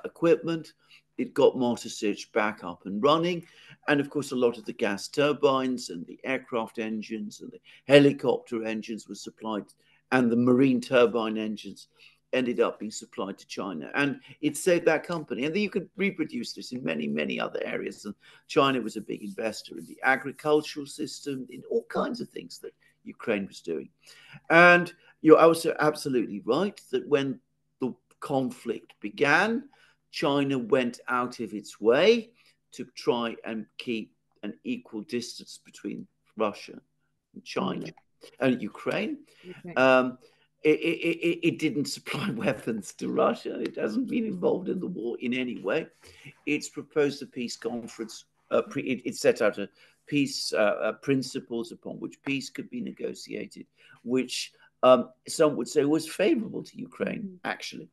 equipment. It got Mortosich back up and running. And of course, a lot of the gas turbines and the aircraft engines and the helicopter engines were supplied, and the marine turbine engines ended up being supplied to China. And it saved that company. And then you could reproduce this in many, many other areas. And China was a big investor in the agricultural system, in all kinds of things that Ukraine was doing. And you're also absolutely right that when the conflict began, China went out of its way to try and keep an equal distance between Russia and China and Ukraine. It didn't supply weapons to Russia. It hasn't been involved in the war in any way. It's proposed a peace conference. It set out a peace principles upon which peace could be negotiated, which some would say was favorable to Ukraine, actually.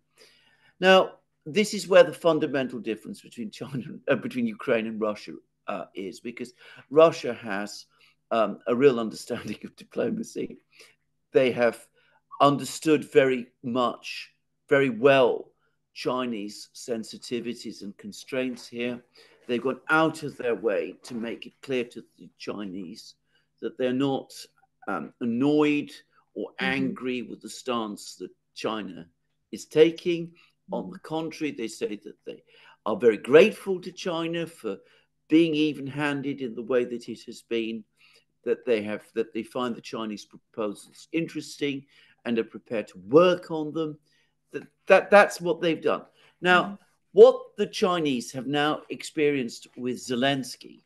Now, this is where the fundamental difference between Ukraine and Russia is, because Russia has a real understanding of diplomacy. They have understood very well Chinese sensitivities and constraints here. They've gone out of their way to make it clear to the Chinese that they're not annoyed or angry with the stance that China is taking. On the contrary, they say that they are very grateful to China for being even-handed in the way that it has been, that they find the Chinese proposals interesting and are prepared to work on them. That's what they've done. Now, what the Chinese have now experienced with Zelensky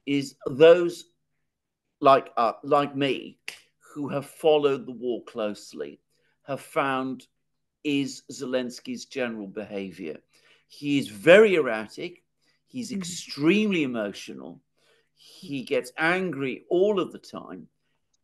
is those like me, who have followed the war closely, have found is Zelensky's general behavior. He is very erratic. He's extremely emotional. He gets angry all of the time.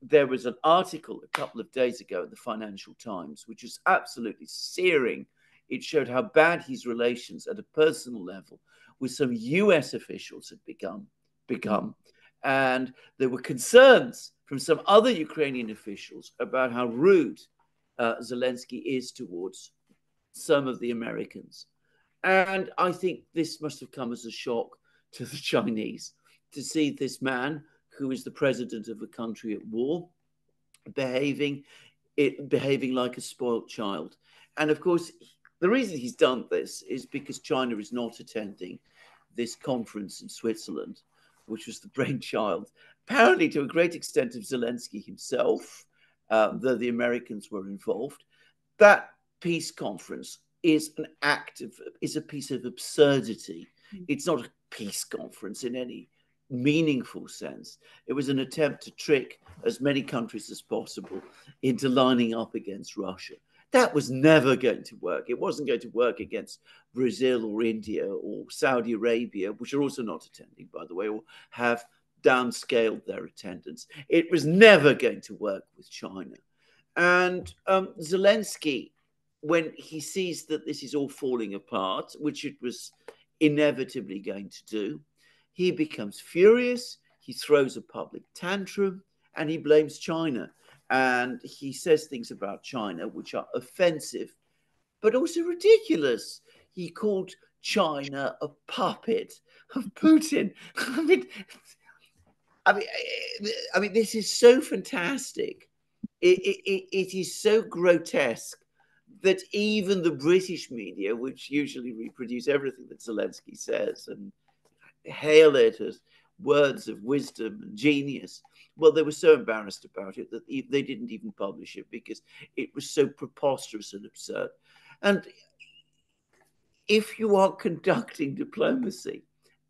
There was an article a couple of days ago in the Financial Times, which was absolutely searing. It showed how bad his relations at a personal level with some US officials had become. And there were concerns from some other Ukrainian officials about how rude Zelensky is towards some of the Americans. And I think this must have come as a shock to the Chinese to see this man, who is the president of a country at war, behaving like a spoiled child. And of course, the reason he's done this is because China is not attending this conference in Switzerland, which was the brainchild, apparently to a great extent, of Zelensky himself, though the Americans were involved. That peace conference is a piece of absurdity. It's not a peace conference in any meaningful sense. It was an attempt to trick as many countries as possible into lining up against Russia. That was never going to work. It wasn't going to work against Brazil or India or Saudi Arabia, which are also not attending, by the way, or have downscaled their attendance. It was never going to work with China. And Zelensky, when he sees that this is all falling apart, which it was inevitably going to do, he becomes furious, he throws a public tantrum, and he blames China. And he says things about China which are offensive, but also ridiculous. He called China a puppet of Putin. I mean, this is so fantastic. It is so grotesque that even the British media, which usually reproduce everything that Zelensky says and hail it as words of wisdom and genius, well, they were so embarrassed about it that they didn't even publish it because it was so preposterous and absurd. And if you are conducting diplomacy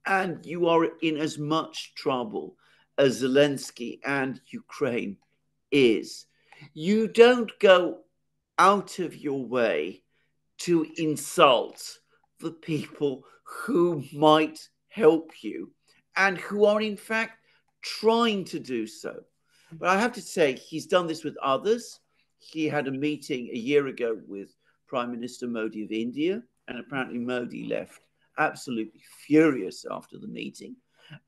and you are in as much trouble as Zelensky and Ukraine is, you don't go out of your way to insult the people who might help you and who are in fact trying to do so. But I have to say, he's done this with others. He had a meeting a year ago with Prime Minister Modi of India, and apparently Modi left absolutely furious after the meeting.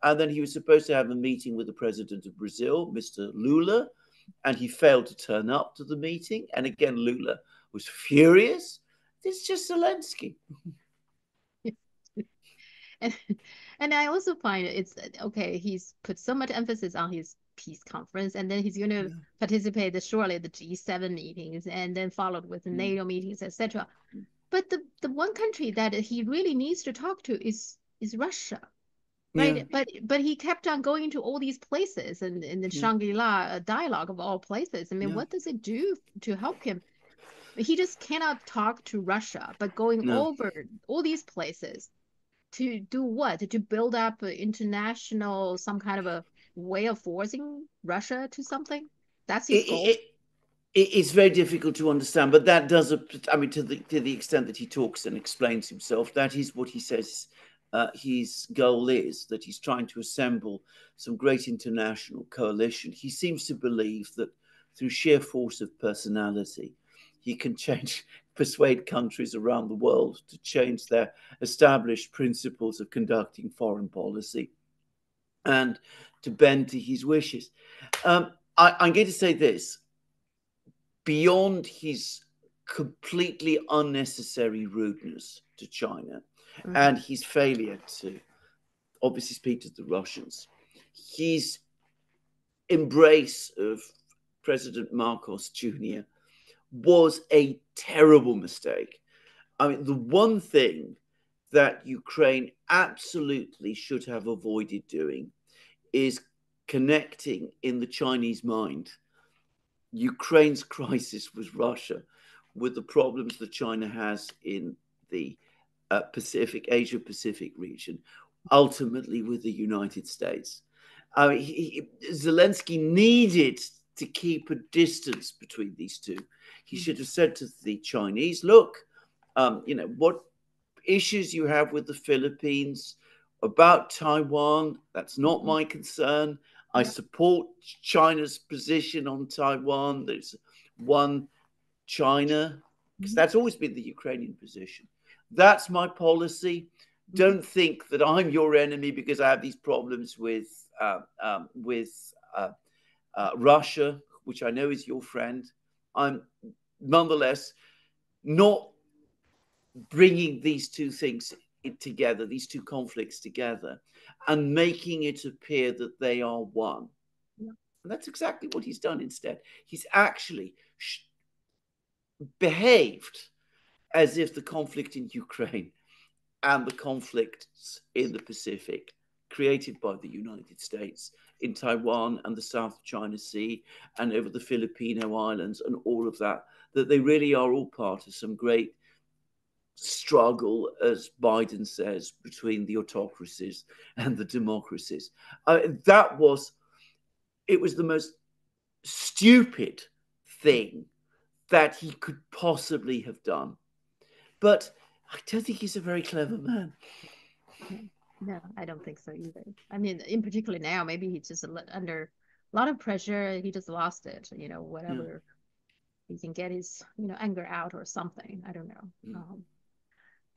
And then he was supposed to have a meeting with the president of Brazil, Mr. Lula, and he failed to turn up to the meeting. And again, Lula was furious. It's just Zelensky. And, and I also find it's okay, he's put so much emphasis on his peace conference, and then he's going to participate surely the G7 meetings, and then followed with the NATO meetings, etc. But the one country that he really needs to talk to is Russia, right? Yeah. But he kept on going to all these places, and in the Shangri-La dialogue of all places. I mean, what does it do to help him? He just cannot talk to Russia, but going No. over all these places to do what? To build up international, some kind of a way of forcing Russia to something? That's his goal? It's very difficult to understand, but that does, I mean, to the extent that he talks and explains himself, that is what he says his goal is, that he's trying to assemble some great international coalition. He seems to believe that through sheer force of personality, he can persuade countries around the world to change their established principles of conducting foreign policy and to bend to his wishes. I'm going to say this. Beyond his completely unnecessary rudeness to China and his failure to obviously speak to the Russians, his embrace of President Marcos Jr. was a terrible mistake. I mean, the one thing that Ukraine absolutely should have avoided doing is connecting in the Chinese mind Ukraine's crisis with Russia, with the problems that China has in the Asia Pacific region, ultimately with the United States. Zelensky needed to keep a distance between these two. He should have said to the Chinese, look, what issues you have with the Philippines, about Taiwan, that's not my concern. I support China's position on Taiwan. There's one China, because that's always been the Ukrainian position. That's my policy. Don't think that I'm your enemy because I have these problems with Russia, which I know is your friend. I'm nonetheless not bringing these two things together, these two conflicts together, and making it appear that they are one. Yeah. And that's exactly what he's done instead. He's actually behaved as if the conflict in Ukraine and the conflicts in the Pacific created by the United States in Taiwan and the South China Sea and over the Filipino Islands and all of that, that they really are all part of some great struggle, as Biden says, between the autocracies and the democracies. It was the most stupid thing that he could possibly have done. But I don't think he's a very clever man. No, I don't think so either. I mean, in particular now, maybe he's just under a lot of pressure. He just lost it, whatever. He can get his, anger out or something. I don't know.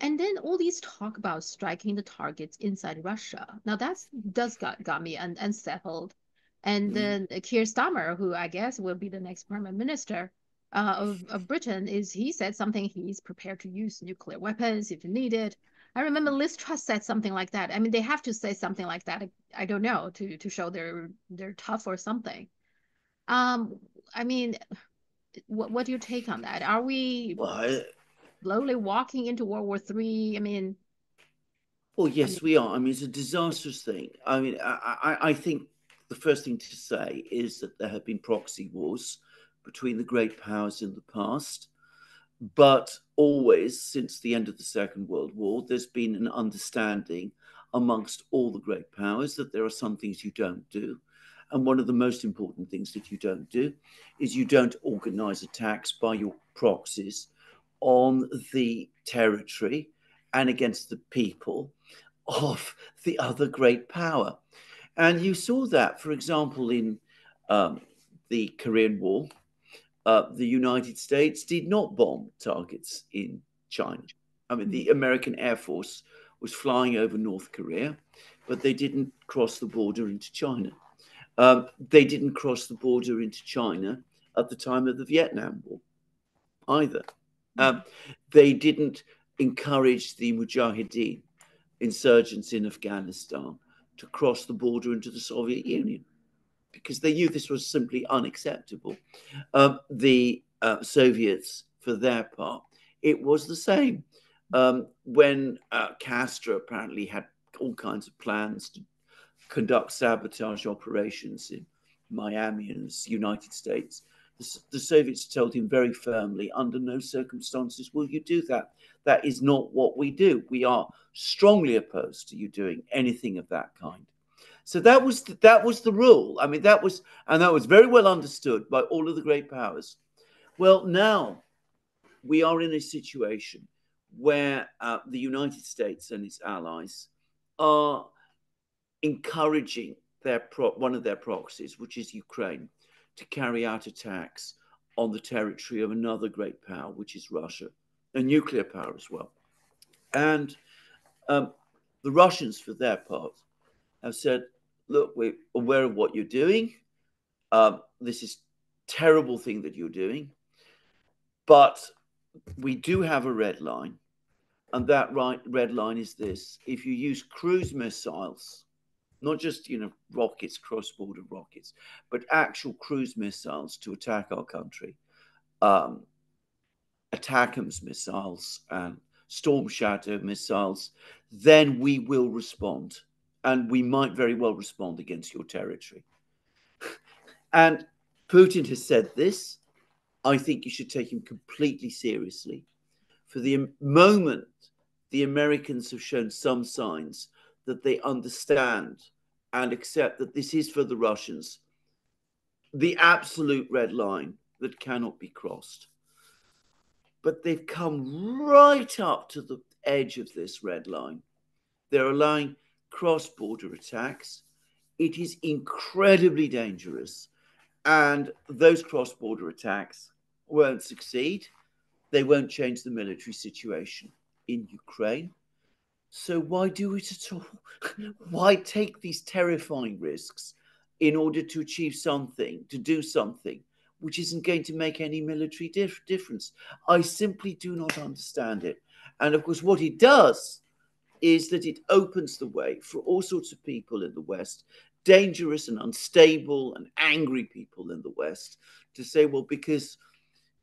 And then all these talk about striking the targets inside Russia. Now does got me unsettled. And then Keir Starmer, who I guess will be the next prime minister of Britain, he said something, he's prepared to use nuclear weapons if needed. I remember Liz Truss said something like that. I mean, they have to say something like that. I don't know, to show they're tough or something. I mean, what do you take on that? Are we slowly walking into World War III? I mean, well, yes, we are. I mean, it's a disastrous thing. I mean, I think the first thing to say is that there have been proxy wars between the great powers in the past, but always since the end of the Second World War, there's been an understanding amongst all the great powers that there are some things you don't do. And one of the most important things that you don't do is you don't organize attacks by your proxies on the territory and against the people of the other great power. And you saw that, for example, in the Korean War, the United States did not bomb targets in China. I mean, the American Air Force was flying over North Korea, but they didn't cross the border into China. They didn't cross the border into China at the time of the Vietnam War either. They didn't encourage the Mujahideen, insurgents in Afghanistan, to cross the border into the Soviet Union because they knew this was simply unacceptable. The Soviets, for their part, it was the same. When Castro apparently had all kinds of plans to conduct sabotage operations in Miami and the United States, the Soviets told him very firmly, under no circumstances will you do that. That is not what we do. We are strongly opposed to you doing anything of that kind. So that was the rule. I mean, that was very well understood by all of the great powers. Well, now we are in a situation where the United States and its allies are encouraging one of their proxies, which is Ukraine, to carry out attacks on the territory of another great power, which is Russia, a nuclear power as well. And the Russians, for their part, have said, look, we're aware of what you're doing. This is a terrible thing that you're doing. But we do have a red line. And that red line is this. If you use cruise missiles, not just, rockets, cross-border rockets, but actual cruise missiles to attack our country, ATACMS missiles and Storm Shadow missiles, then we will respond. And we might very well respond against your territory. And Putin has said this. I think you should take him completely seriously. For the moment, the Americans have shown some signs that they understand and accept that this is, for the Russians, the absolute red line that cannot be crossed. But they've come right up to the edge of this red line. They're allowing cross-border attacks. It is incredibly dangerous. And those cross-border attacks won't succeed. They won't change the military situation in Ukraine. So why do it at all? Why take these terrifying risks in order to achieve something, to do something, which isn't going to make any military difference? I simply do not understand it. And of course, what it does is that it opens the way for all sorts of people in the West, dangerous and unstable and angry people in the West, to say, well, because,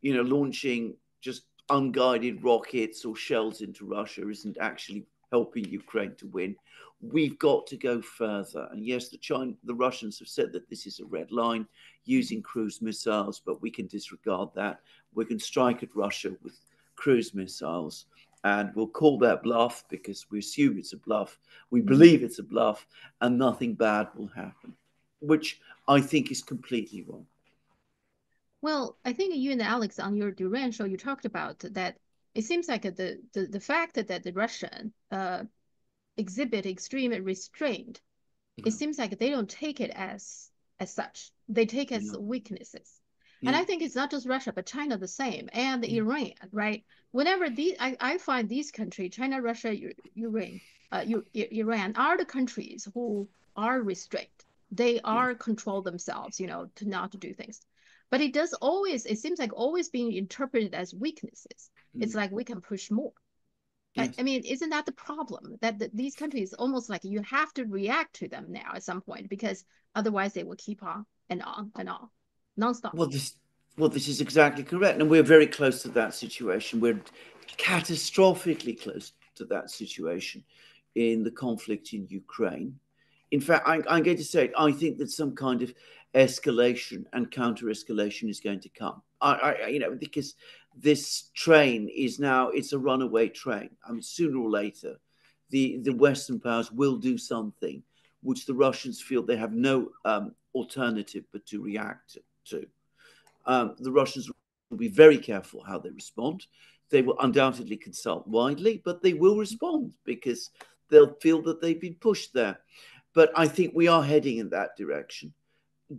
launching just unguided rockets or shells into Russia isn't actually helping Ukraine to win, we've got to go further. And yes, the Russians have said that this is a red line, using cruise missiles, but we can disregard that. We can strike at Russia with cruise missiles. And we'll call that bluff because we assume it's a bluff. We believe it's a bluff, and nothing bad will happen, which I think is completely wrong. Well, I think you and Alex on your Duran show, you talked about that. It seems like the fact that the Russian exhibit extreme restraint, it seems like they don't take it as such. They take it as weaknesses. And I think it's not just Russia, but China the same, and Iran, right? Whenever I find these countries, China, Russia, Iran, are the countries who are restrained. They are control themselves, to not to do things. But it seems like always being interpreted as weaknesses. It's like we can push more. Yes. I mean, isn't that the problem? That these countries almost like you have to react to them now at some point, because otherwise they will keep on and on and on, nonstop. Well, this is exactly correct. And we're very close to that situation. We're catastrophically close to that situation in the conflict in Ukraine. In fact, I'm going to say, I think that some kind of escalation and counter-escalation is going to come. Because this train is now, it's a runaway train. I mean, sooner or later, the Western powers will do something which the Russians feel they have no alternative but to react to. The Russians will be very careful how they respond. They will undoubtedly consult widely, but they will respond because they'll feel that they've been pushed there. But I think we are heading in that direction.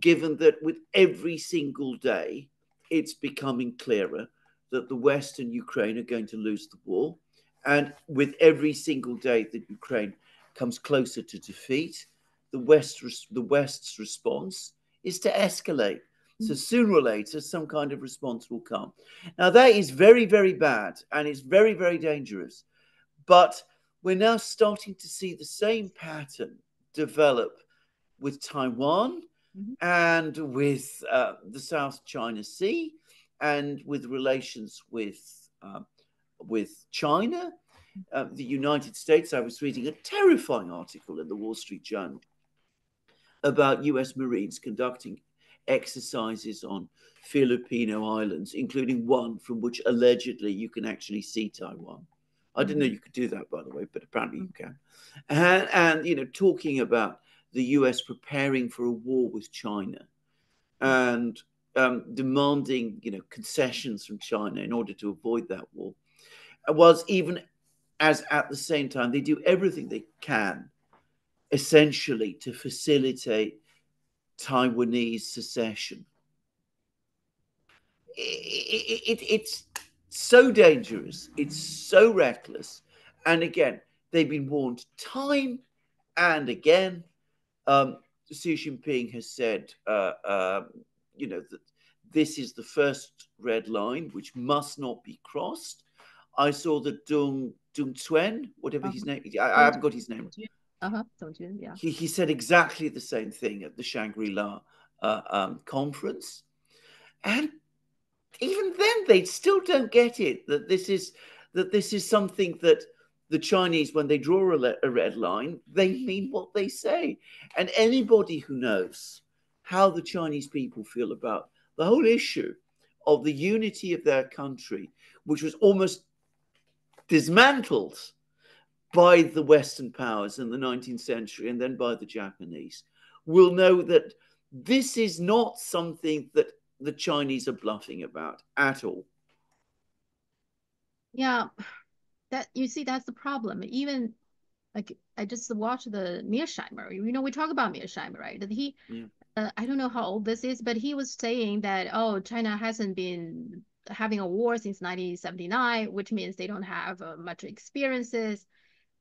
given that with every single day, it's becoming clearer that the West and Ukraine are going to lose the war. And with every single day that Ukraine comes closer to defeat, the West's response is to escalate. So sooner or later, some kind of response will come. Now, that is very, very bad, and it's very, very dangerous. But we're now starting to see the same pattern develop with Taiwan and with the South China Sea and with relations with China, the United States. I was reading a terrifying article in the Wall Street Journal about US Marines conducting exercises on Filipino islands, including one from which allegedly you can actually see Taiwan. I didn't know you could do that, by the way, but apparently you can. And you know, talking about the US preparing for a war with China and demanding, you know, concessions from China in order to avoid that war, was even as at the same time they do everything they can, essentially, to facilitate Taiwanese secession. It's so dangerous. It's so reckless. And again, they've been warned time and again. Xi Jinping has said, you know, that this is the first red line, which must not be crossed. I saw that Dung Tuen, whatever his name is, I haven't got his name. Yeah. He said exactly the same thing at the Shangri-La conference. And even then, they still don't get it, that this is something that the Chinese, when they draw a red line, they mean what they say. And anybody who knows how the Chinese people feel about the whole issue of the unity of their country, which was almost dismantled by the Western powers in the 19th century and then by the Japanese, will know that this is not something that the Chinese are bluffing about at all. Yeah, that you see, that's the problem. Even like I just watched the Mearsheimer. You know, we talk about Mearsheimer, right? That he, I don't know how old this is, but he was saying that, oh, China hasn't been having a war since 1979, which means they don't have much experiences.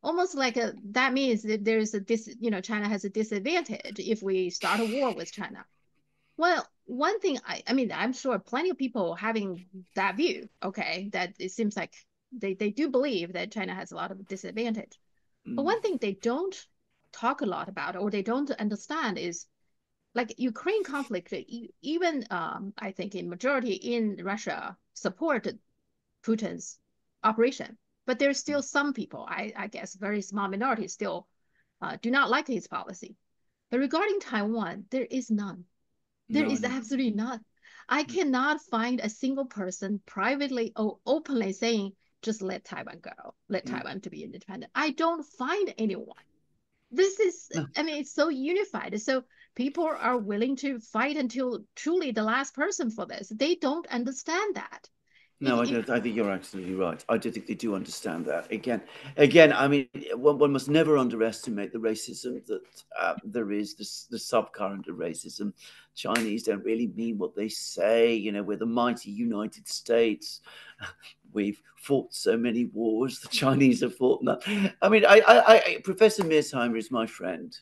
Almost like that means that there's you know, China has a disadvantage if we start a war with China. Well, one thing I mean, I'm sure plenty of people having that view, okay, that it seems like they do believe that China has a lot of disadvantage. But one thing they don't talk a lot about or they don't understand is like Ukraine conflict, even I think in majority in Russia supported Putin's operation. But there's still some people, I guess, very small minority still do not like his policy. But regarding Taiwan, there is none. There is absolutely none. I cannot find a single person privately or openly saying, just let Taiwan go, let Taiwan to be independent. I don't find anyone. This is, I mean, it's so unified. So people are willing to fight until truly the last person for this. They don't understand that. No, I think you're absolutely right. I do think they do understand that. Again, I mean, one must never underestimate the racism that there is, the subcurrent of racism. Chinese don't really mean what they say. You know, we're the mighty United States. We've fought so many wars. The Chinese have fought none. I mean, Professor Mearsheimer is my friend,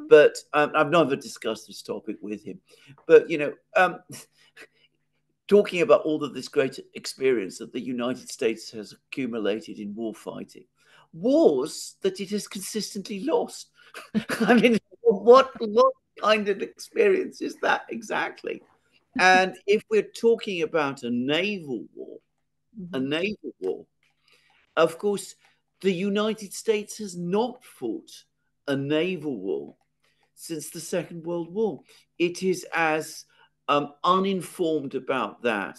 but I've never discussed this topic with him. But, you know, talking about all of this great experience that the United States has accumulated in war fighting, wars that it has consistently lost. I mean, what kind of experience is that exactly? And if we're talking about a naval war, of course, the United States has not fought a naval war since the Second World War. It is as uninformed about that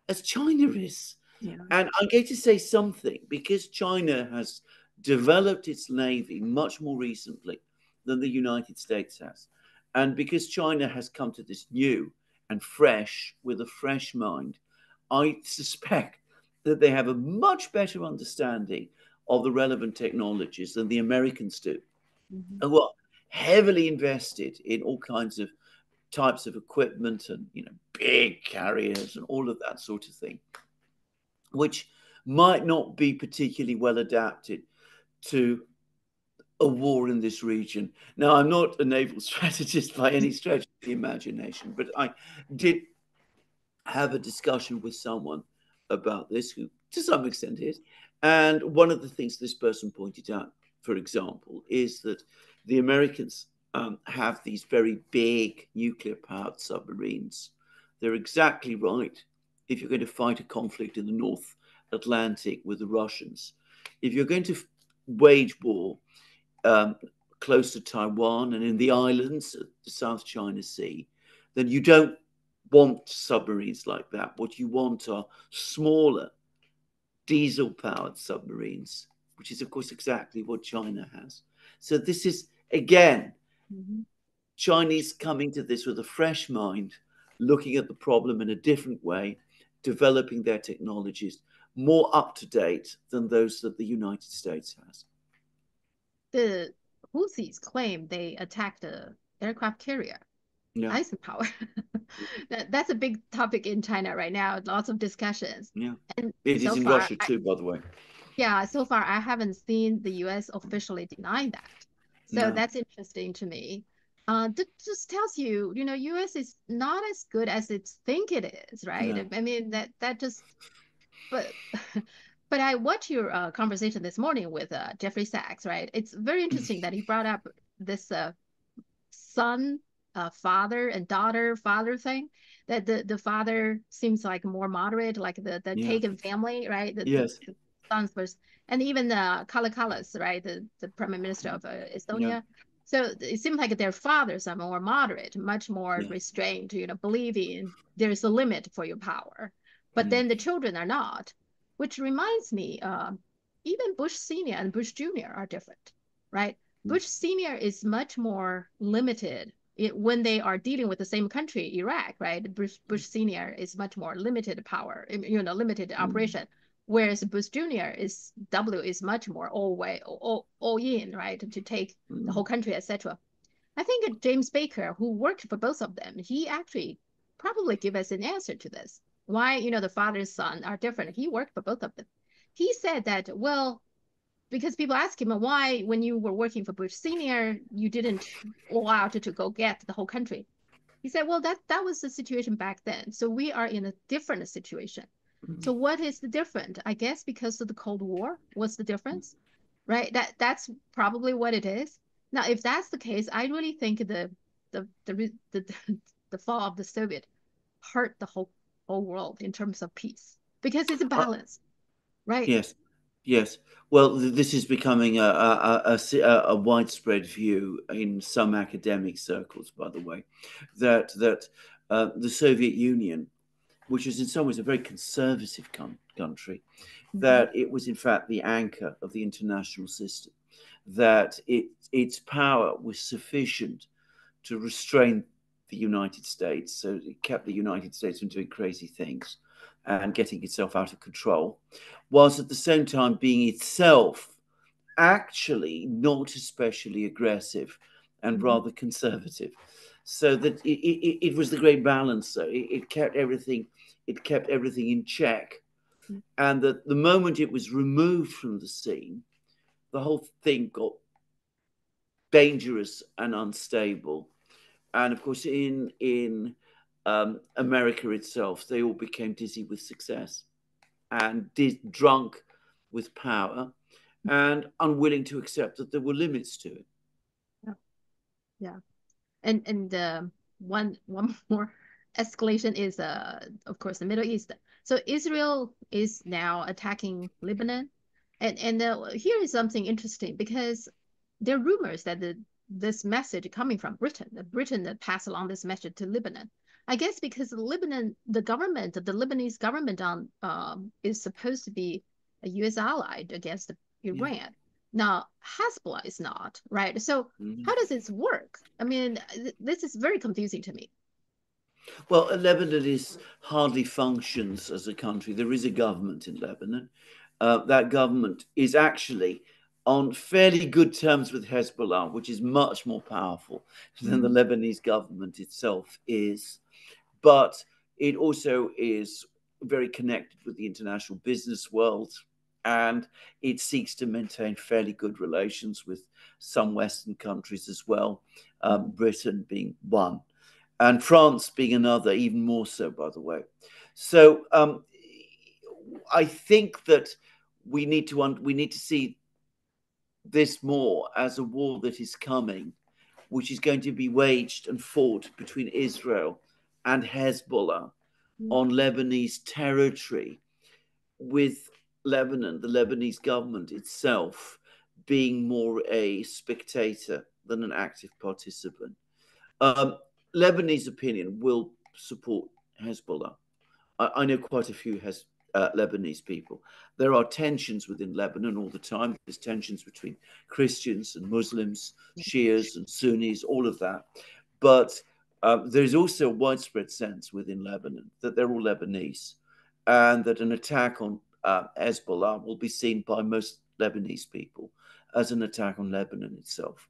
as China is. Yeah. And I'm going to say something, because China has developed its navy much more recently than the United States has. And because China has come to this new and fresh, with a fresh mind, I suspect that they have a much better understanding of the relevant technologies than the Americans do, who are heavily invested in all kinds of types of equipment and, big carriers and all of that sort of thing, which might not be particularly well adapted to a war in this region. Now, I'm not a naval strategist by any stretch of the imagination, but I did have a discussion with someone about this, who to some extent is. And one of the things this person pointed out, for example, is that the Americans have these very big nuclear-powered submarines. They're exactly right if you're going to fight a conflict in the North Atlantic with the Russians. If you're going to wage war close to Taiwan and in the islands, the South China Sea, then you don't want submarines like that. What you want are smaller, diesel-powered submarines, which is, of course, exactly what China has. So this is, again, Chinese coming to this with a fresh mind, looking at the problem in a different way, developing their technologies more up to date than those that the United States has. The Houthis claim they attacked an aircraft carrier, Eisenhower. That's a big topic in China right now. Lots of discussions. Yeah, and it is in Russia too, by the way. Yeah, so far I haven't seen the U.S. officially deny that. So that's interesting to me. That just tells you, U.S. is not as good as it's think it is, right? No. I mean, that just, but but I watched your conversation this morning with Jeffrey Sachs, right? It's very interesting that he brought up this son, father and daughter, father thing. That the father seems like more moderate, like the Kagan family, right? Yes. The sons first, and even Kalakalas, right? The prime minister of Estonia. Yeah. So it seems like their fathers are more moderate, much more restrained, believing there's a limit for your power. But then the children are not, which reminds me, even Bush Senior and Bush Junior are different, right? Bush Senior is much more limited when they are dealing with the same country, Iraq, right? Bush Senior is much more limited power, limited operation. Whereas Bush Junior is much more all in, right? To take the whole country, etc. I think James Baker, who worked for both of them, he actually probably give us an answer to this. Why, the father and son are different. He worked for both of them. He said that, well, because people ask him why, when you were working for Bush Senior, you didn't all out to go get the whole country. He said, well, that was the situation back then. So we are in a different situation. So what is the difference? I guess because of the Cold War, what's the difference? Right? That's probably what it is. Now, if that's the case, I really think the fall of the Soviet hurt the whole world in terms of peace, because it's a balance, right? Yes. Well, this is becoming a widespread view in some academic circles, by the way, that the Soviet Union, which is in some ways a very conservative country, that it was in fact the anchor of the international system, that its power was sufficient to restrain the United States, so it kept the United States from doing crazy things and getting itself out of control, whilst at the same time being itself actually not especially aggressive and rather conservative. So that it was the great balancer. It kept everything in check. And that the moment it was removed from the scene, the whole thing got dangerous and unstable. And of course, in America itself, they all became dizzy with success and drunk with power and unwilling to accept that there were limits to it. Yeah. And one more escalation is of course the Middle East. So Israel is now attacking Lebanon, and here is something interesting, because there are rumors that this message coming from Britain, that Britain passed along this message to Lebanon. I guess because Lebanon, the Lebanese government is supposed to be a U.S. ally against Iran. Yeah. Now, Hezbollah is not, right? So how does this work? I mean, this is very confusing to me. Well, Lebanon hardly functions as a country. There is a government in Lebanon. That government is actually on fairly good terms with Hezbollah, which is much more powerful than the Lebanese government itself is. But it also is very connected with the international business world, and it seeks to maintain fairly good relations with some Western countries as well, Britain being one, and France being another, even more so, by the way. So I think that we need to see this more as a war that is coming, which is going to be waged and fought between Israel and Hezbollah on Lebanese territory, with Lebanon, the Lebanese government itself, being more a spectator than an active participant. Lebanese opinion will support Hezbollah. I know quite a few Lebanese people. There are tensions within Lebanon all the time. There's tensions between Christians and Muslims, Shias and Sunnis, all of that. But there's also a widespread sense within Lebanon that they're all Lebanese, and that an attack on Hezbollah will be seen by most Lebanese people as an attack on Lebanon itself.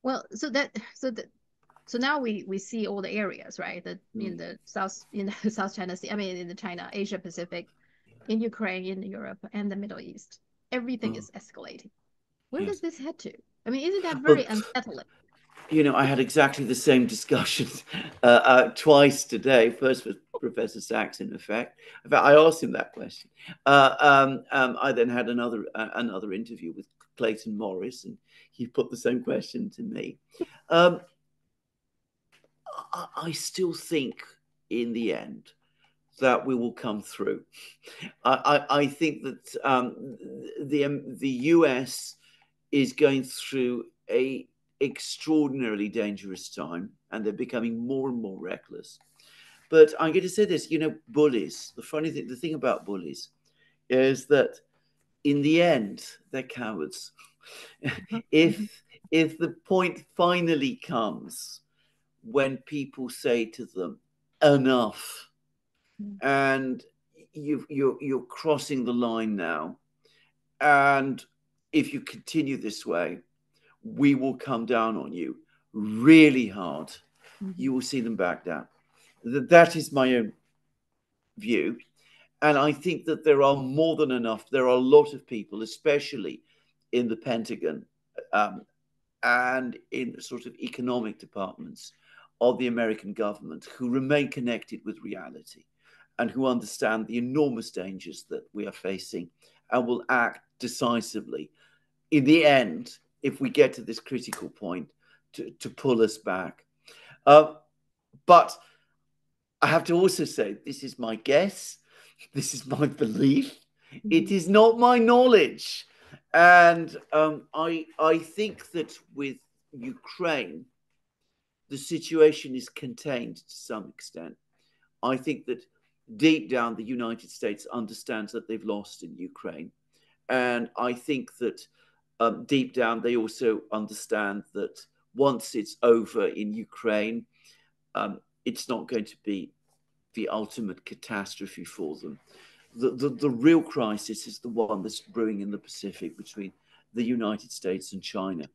Well, so now we see all the areas, right? That in the South China Sea, I mean in the China, Asia Pacific, in Ukraine, in Europe, and the Middle East. Everything is escalating. Where does this head to? I mean, isn't that very unsettling? You know, I had exactly the same discussion twice today. First with Professor Sachs, in fact, I asked him that question. I then had another interview with Clayton Morris, and he put the same question to me. I still think, in the end, that we will come through. I think that the US is going through a extraordinarily dangerous time, and they're becoming more and more reckless. But I'm going to say this, you know, bullies, the thing about bullies is that in the end, they're cowards. If the point finally comes when people say to them, enough, and you're crossing the line now, and if you continue this way, we will come down on you really hard. You will see them back down. That is my own view. And I think that there are more than enough. There are a lot of people, especially in the Pentagon and in sort of economic departments of the American government, who remain connected with reality and who understand the enormous dangers that we are facing and will act decisively in the end, if we get to this critical point, to pull us back. But I have to also say, this is my guess. This is my belief. It is not my knowledge. And I think that with Ukraine, the situation is contained to some extent. I think that deep down, the United States understands that they've lost in Ukraine. And I think that deep down, they also understand that once it's over in Ukraine, it's not going to be the ultimate catastrophe for them. The real crisis is the one that's brewing in the Pacific between the United States and China,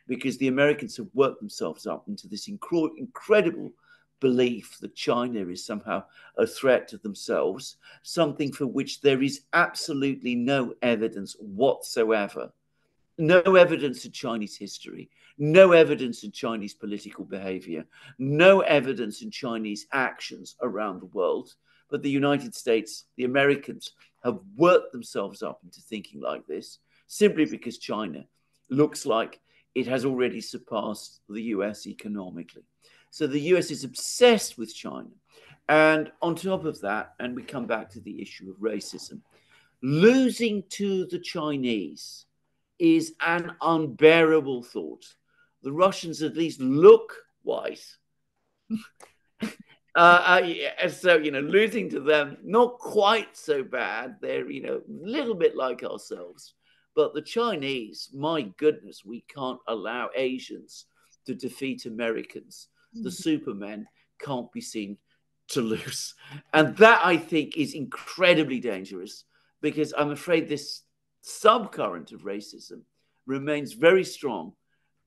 because the Americans have worked themselves up into this incredible belief that China is somehow a threat to themselves, something for which there is absolutely no evidence whatsoever. No evidence in Chinese history, no evidence in Chinese political behavior, no evidence in Chinese actions around the world. But the United States, the Americans, have worked themselves up into thinking like this simply because China looks like it has already surpassed the US economically. So the US is obsessed with China. And on top of that, and we come back to the issue of racism, losing to the Chinese is an unbearable thought. The Russians at least look white. So, losing to them, not quite so bad. They're, a little bit like ourselves. But the Chinese, my goodness, we can't allow Asians to defeat Americans. The supermen can't be seen to lose. And that, I think, is incredibly dangerous, because I'm afraid this subcurrent of racism remains very strong,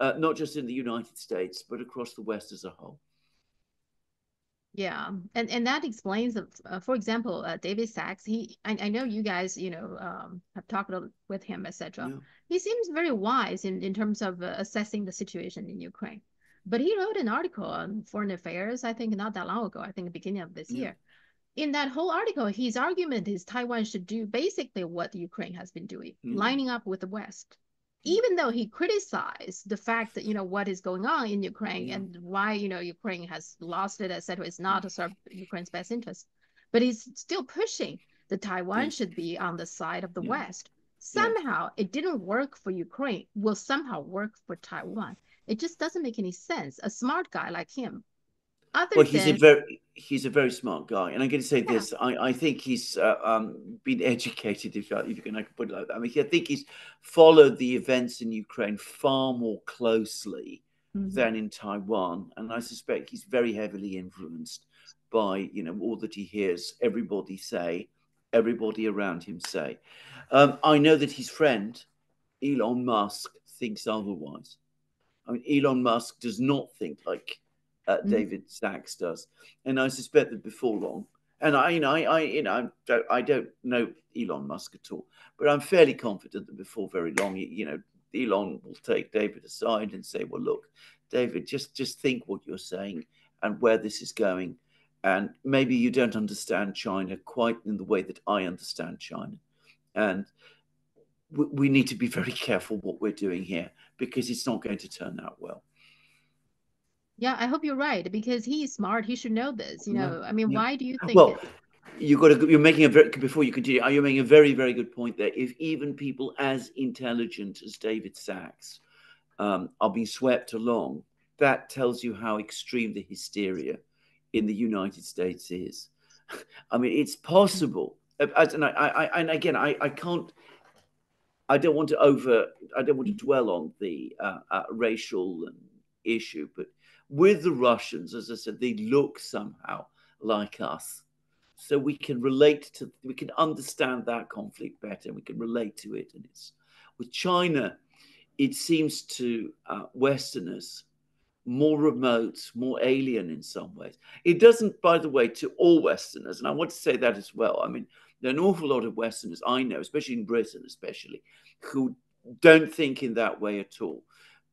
not just in the United States, but across the West as a whole. Yeah, and that explains, for example, David Sachs. I know you guys, have talked with him, etc. Yeah. He seems very wise in terms of assessing the situation in Ukraine. But he wrote an article on foreign affairs, I think not that long ago, I think the beginning of this year. In that whole article, his argument is Taiwan should do basically what Ukraine has been doing, lining up with the West. Even though he criticized the fact that, what is going on in Ukraine and why, Ukraine has lost it, etc., is not to serve Ukraine's best interest. But he's still pushing that Taiwan should be on the side of the West. Somehow it didn't work for Ukraine, will somehow work for Taiwan. It just doesn't make any sense. A smart guy like him. He's a very smart guy, and I'm going to say this. I think he's been educated, if you can put it like that. I mean, I think he's followed the events in Ukraine far more closely than in Taiwan, and I suspect he's very heavily influenced by all that he hears everybody say, everybody around him say. I know that his friend Elon Musk thinks otherwise. I mean, Elon Musk does not think like David Sachs does, and I suspect that before long, and I don't know Elon Musk at all, but I'm fairly confident that before very long, Elon will take David aside and say, "Well, look, David, just think what you're saying and where this is going, and maybe you don't understand China quite in the way that I understand China, and we need to be very careful what we're doing here because it's not going to turn out well." Yeah, I hope you're right because he's smart. He should know this. I mean, why do you think? Well, you're making a very, before you continue, you're making a very, very good point there. If even people as intelligent as David Sachs are being swept along, that tells you how extreme the hysteria in the United States is. I mean, it's possible. And again, I can't. I don't want to dwell on the racial issue, but with the Russians, as I said, they look somehow like us. So we can understand that conflict better, and we can relate to it. And it's with China, it seems to Westerners more remote, more alien in some ways. It doesn't, by the way, to all Westerners, and I want to say that as well. I mean, there are an awful lot of Westerners I know, especially in Britain, who don't think in that way at all.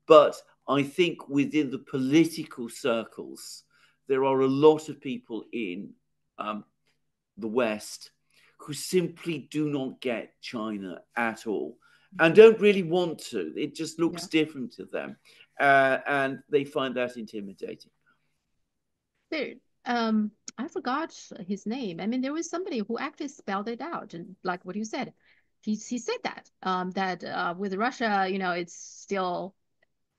But I think within the political circles, there are a lot of people in the West who simply do not get China at all and don't really want to. It just looks different to them. And they find that intimidating. There, I forgot his name. I mean, there was somebody who actually spelled it out, and like what you said, he said that with Russia, it's still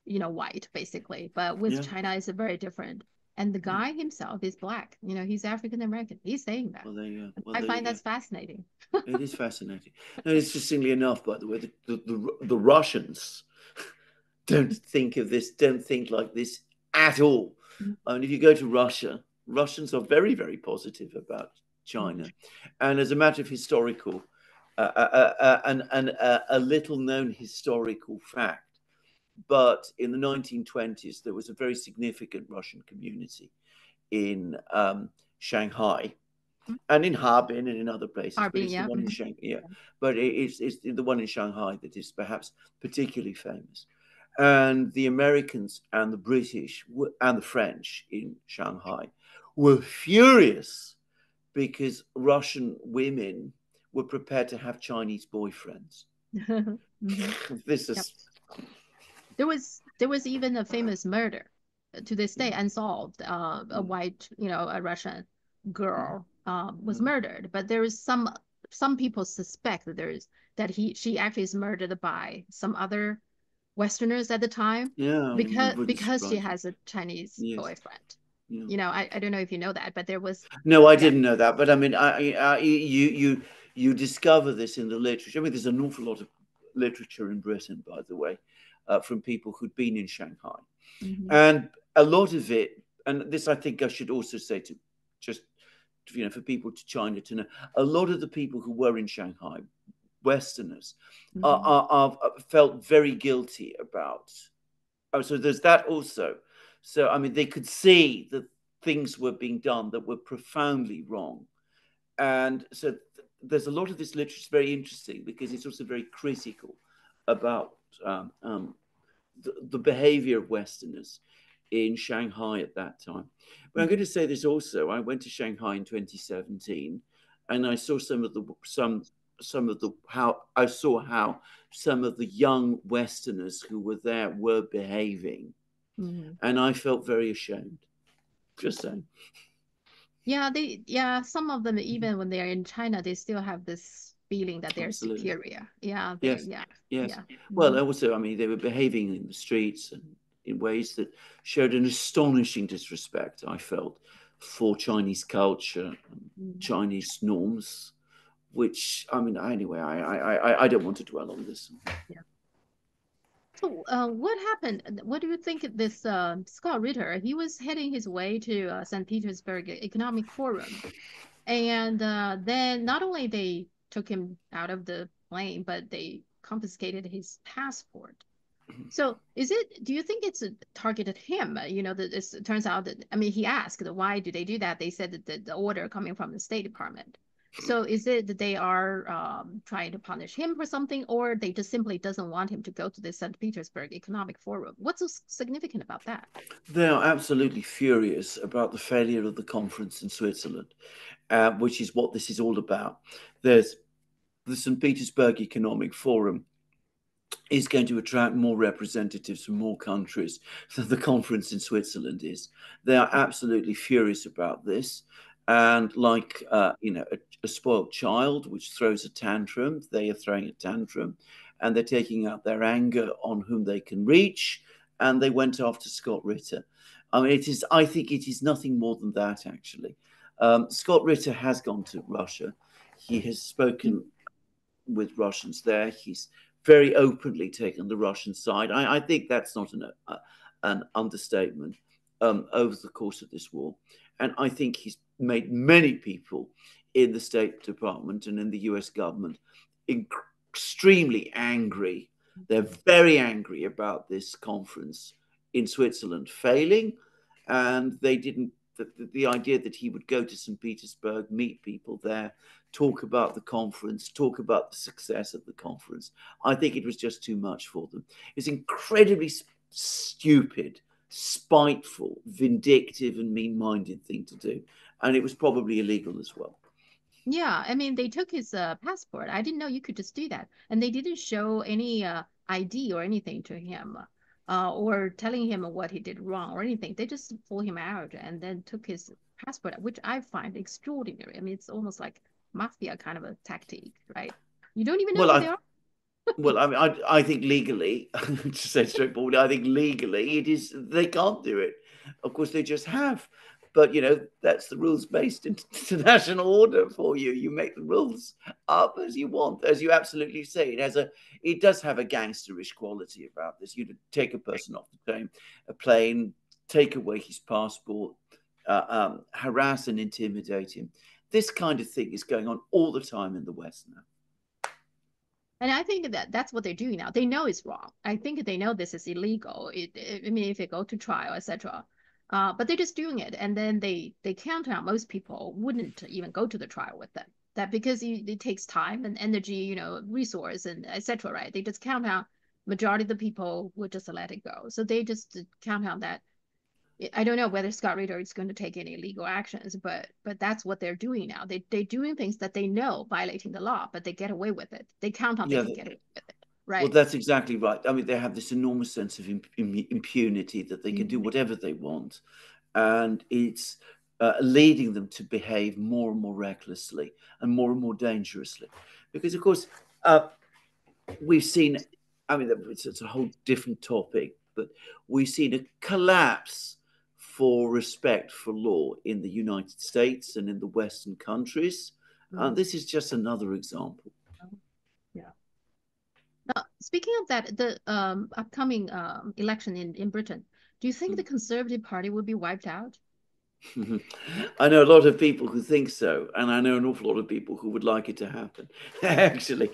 white basically, but with China, it's very different. And the guy himself is black. He's African American. He's saying that. I find that's fascinating. It is fascinating. And interestingly enough, by the way, the Russians don't think like this at all. And if you go to Russia, Russians are very, very positive about China. And as a matter of historical, a little known historical fact, but in the 1920s, there was a very significant Russian community in Shanghai and in Harbin and in other places. Harbin, but it's the one in Shanghai, but it's the one in Shanghai that is perhaps particularly famous. And the Americans and the British and the French in Shanghai were furious because Russian women were prepared to have Chinese boyfriends. This is... There was even a famous murder to this day unsolved. A white, a Russian girl was murdered, but there is some people suspect that she actually is murdered by some other Westerners at the time. Because she has a Chinese boyfriend. I don't know if you know that, but there was... No, I didn't know that. But I mean, you discover this in the literature. I mean, there's an awful lot of literature in Britain, by the way, from people who'd been in Shanghai. And a lot of it, and this I think I should also say to just, for people to China to know, a lot of the people who were in Shanghai Westerners Mm-hmm. are felt very guilty about. Oh, so there's that also. So I mean, they could see that things were being done that were profoundly wrong, and so there's a lot of this literature. It's very interesting because it's also very critical about the behavior of Westerners in Shanghai at that time. But I'm going to say this also. I went to Shanghai in 2017, and I saw some of the how I saw how some of the young Westerners who were there were behaving, Mm-hmm. and I felt very ashamed. Just saying. Yeah, some of them, even when they're in China, they still have this feeling that they're Absolutely. superior. Yeah, Yes. yeah, Yes. yeah. Well, Hmm. also, I mean, they were behaving in the streets and in ways that showed an astonishing disrespect, I felt, for Chinese culture and Chinese norms, which, I mean, anyway, I don't want to dwell on this. Yeah. So, what happened? What do you think of this Scott Ritter? He was heading his way to St. Petersburg Economic Forum, and then not only they took him out of the plane, but they confiscated his passport. So do you think it's targeted him? That it turns out that, I mean, he asked, why do they do that? They said that the order coming from the State Department. So is it that they are trying to punish him for something, or they just simply doesn't want him to go to the St. Petersburg Economic Forum? What's so significant about that? They are absolutely furious about the failure of the conference in Switzerland, which is what this is all about. There's the St. Petersburg Economic Forum is going to attract more representatives from more countries than the conference in Switzerland is. They are absolutely furious about this. And like, a spoiled child which throws a tantrum, they are throwing a tantrum and they're taking out their anger on whom they can reach. And they went after Scott Ritter. I mean, I think it is nothing more than that, actually. Scott Ritter has gone to Russia. He has spoken with Russians there. He's very openly taken the Russian side. I think that's not an understatement over the course of this war. And I think he's made many people in the State Department and in the US government extremely angry. They're very angry about this conference in Switzerland failing. And they didn't, the idea that he would go to St. Petersburg, meet people there, talk about the conference, talk about the success of the conference. I think it was just too much for them. It's incredibly stupid, spiteful, vindictive, and mean-minded thing to do, and it was probably illegal as well. Yeah, I mean, they took his passport. I didn't know you could just do that. And they didn't show any ID or anything to him, or telling him what he did wrong or anything. They just pull him out and then took his passport, which I find extraordinary. I mean, it's almost like mafia kind of a tactic, right? You don't even know Well, who they are. I mean, I think legally, to say straightforwardly, I think legally it is they can't do it. Of course, they just have, but that's the rules-based international order for you. You make the rules up as you want, as you absolutely say. It does have a gangsterish quality about this. You take a person off a plane, take away his passport, harass and intimidate him. This kind of thing is going on all the time in the West now. And I think that that's what they're doing now. They know it's wrong. I think they know this is illegal. I mean, if they go to trial, etc. But they're just doing it, and then they count out most people wouldn't even go to the trial with them. That because it takes time and energy, resource and etc. Right? They just count out majority of the people would just let it go. So they just count out that I don't know whether Scott Ritter is going to take any legal actions, but that's what they're doing now. They're doing things that they know violating the law, but they get away with it. They count on they Yeah, can get away with it, well, right? that's exactly right. I mean, they have this enormous sense of impunity that they can do Mhm. whatever they want, and it's leading them to behave more and more recklessly and more dangerously. Because, of course, we've seen, I mean, it's a whole different topic, but we've seen a collapse for respect for law in the United States and in the Western countries. Mhm. This is just another example. Yeah. Now, speaking of that, the upcoming election in Britain, do you think the Conservative Party will be wiped out? I know a lot of people who think so, and I know an awful lot of people who would like it to happen, actually,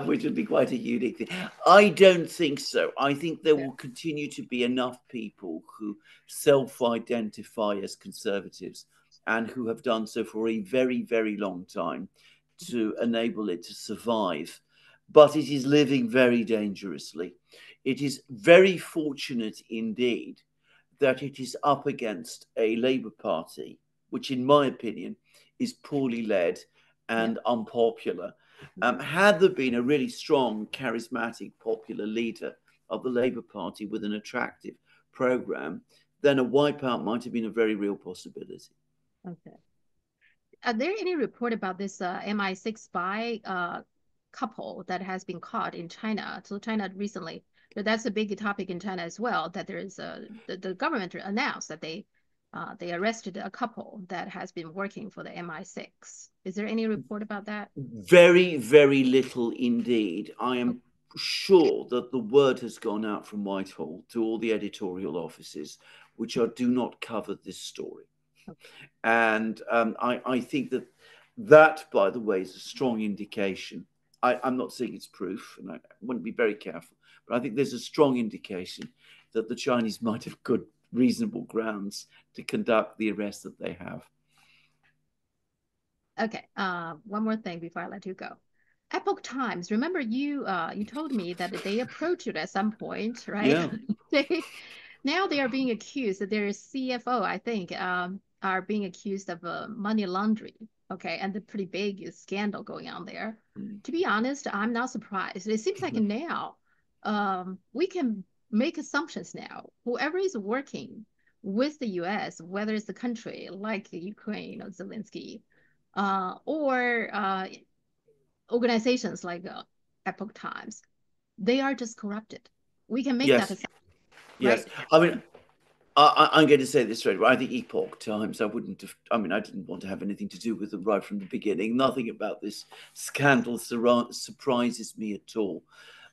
which would be quite a unique thing. I don't think so. I think there Yeah. will continue to be enough people who self identify as conservatives and who have done so for a very, very long time to enable it to survive. But it is living very dangerously. It is very fortunate indeed that it is up against a Labour Party, which, in my opinion, is poorly led Yeah. and unpopular. Had there been a really strong, charismatic, popular leader of the Labour Party with an attractive programme, then a wipeout might have been a very real possibility. Okay. Are there any report about this MI6 spy couple that has been caught in China? So China recently, but that's a big topic in China as well. That there is the government announced that they arrested a couple that has been working for the MI6. Is there any report about that? Very, very little indeed. I am sure that the word has gone out from Whitehall to all the editorial offices, which are do not cover this story. And I think that that, by the way, is a strong indication. I'm not saying it's proof, and I want to be very careful, but I think there's a strong indication that the Chinese might have good, reasonable grounds to conduct the arrest that they have. Okay. One more thing before I let you go. Epoch Times. Remember you told me that they approached you at some point, right? Yeah. They now they are being accused that their CFO, I think, are being accused of money laundering. Okay, and the pretty big scandal going on there. Mm. To be honest, I'm not surprised. It seems like now we can make assumptions now. Whoever is working with the US, whether it's the country like Ukraine or Zelensky, or organizations like Epoch Times, they are just corrupted. We can make that Yes. assumption, Yes. right? I mean, I'm going to say this straight away. I think Epoch Times, I wouldn't have, I mean, I didn't want to have anything to do with them right from the beginning. Nothing about this scandal surprises me at all.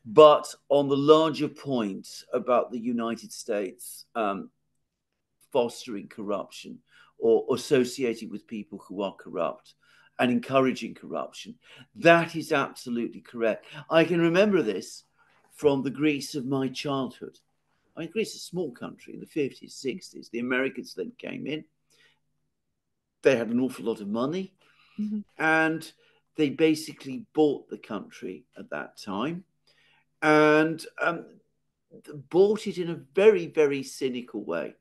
But on the larger point about the United States fostering corruption or associating with people who are corrupt and encouraging corruption, that is absolutely correct. I can remember this from the Greece of my childhood. I mean, Greece is a small country in the 50s, 60s. The Americans then came in. They had an awful lot of money Mhm. and they basically bought the country at that time and bought it in a very, very cynical way.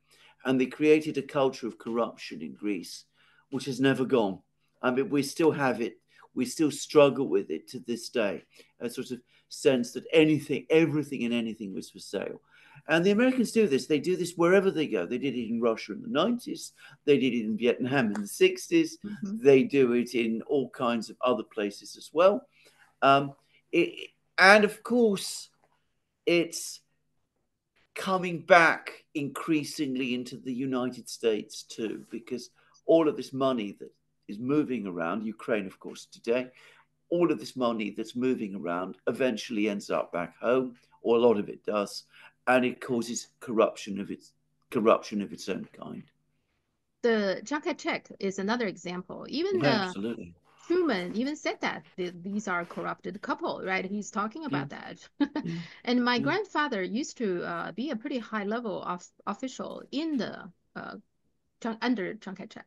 And they created a culture of corruption in Greece, which has never gone. I mean, we still have it. We still struggle with it to this day. A sort of sense that anything, everything and anything was for sale. And the Americans do this. They do this wherever they go. They did it in Russia in the 90s. They did it in Vietnam in the 60s. Mhm. They do it in all kinds of other places as well. Um, and of course, it's coming back increasingly into the United States too, because all of this money that is moving around, Ukraine, of course, today, all of this money that's moving around eventually ends up back home, or a lot of it does, and it causes corruption of its own kind. The Junket check is another example. Even Yeah, absolutely. Truman even said that these are corrupted couple, right? He's talking Yeah, about that. And my yeah, grandfather used to be a pretty high level of official in the under Chiang Kai-shek.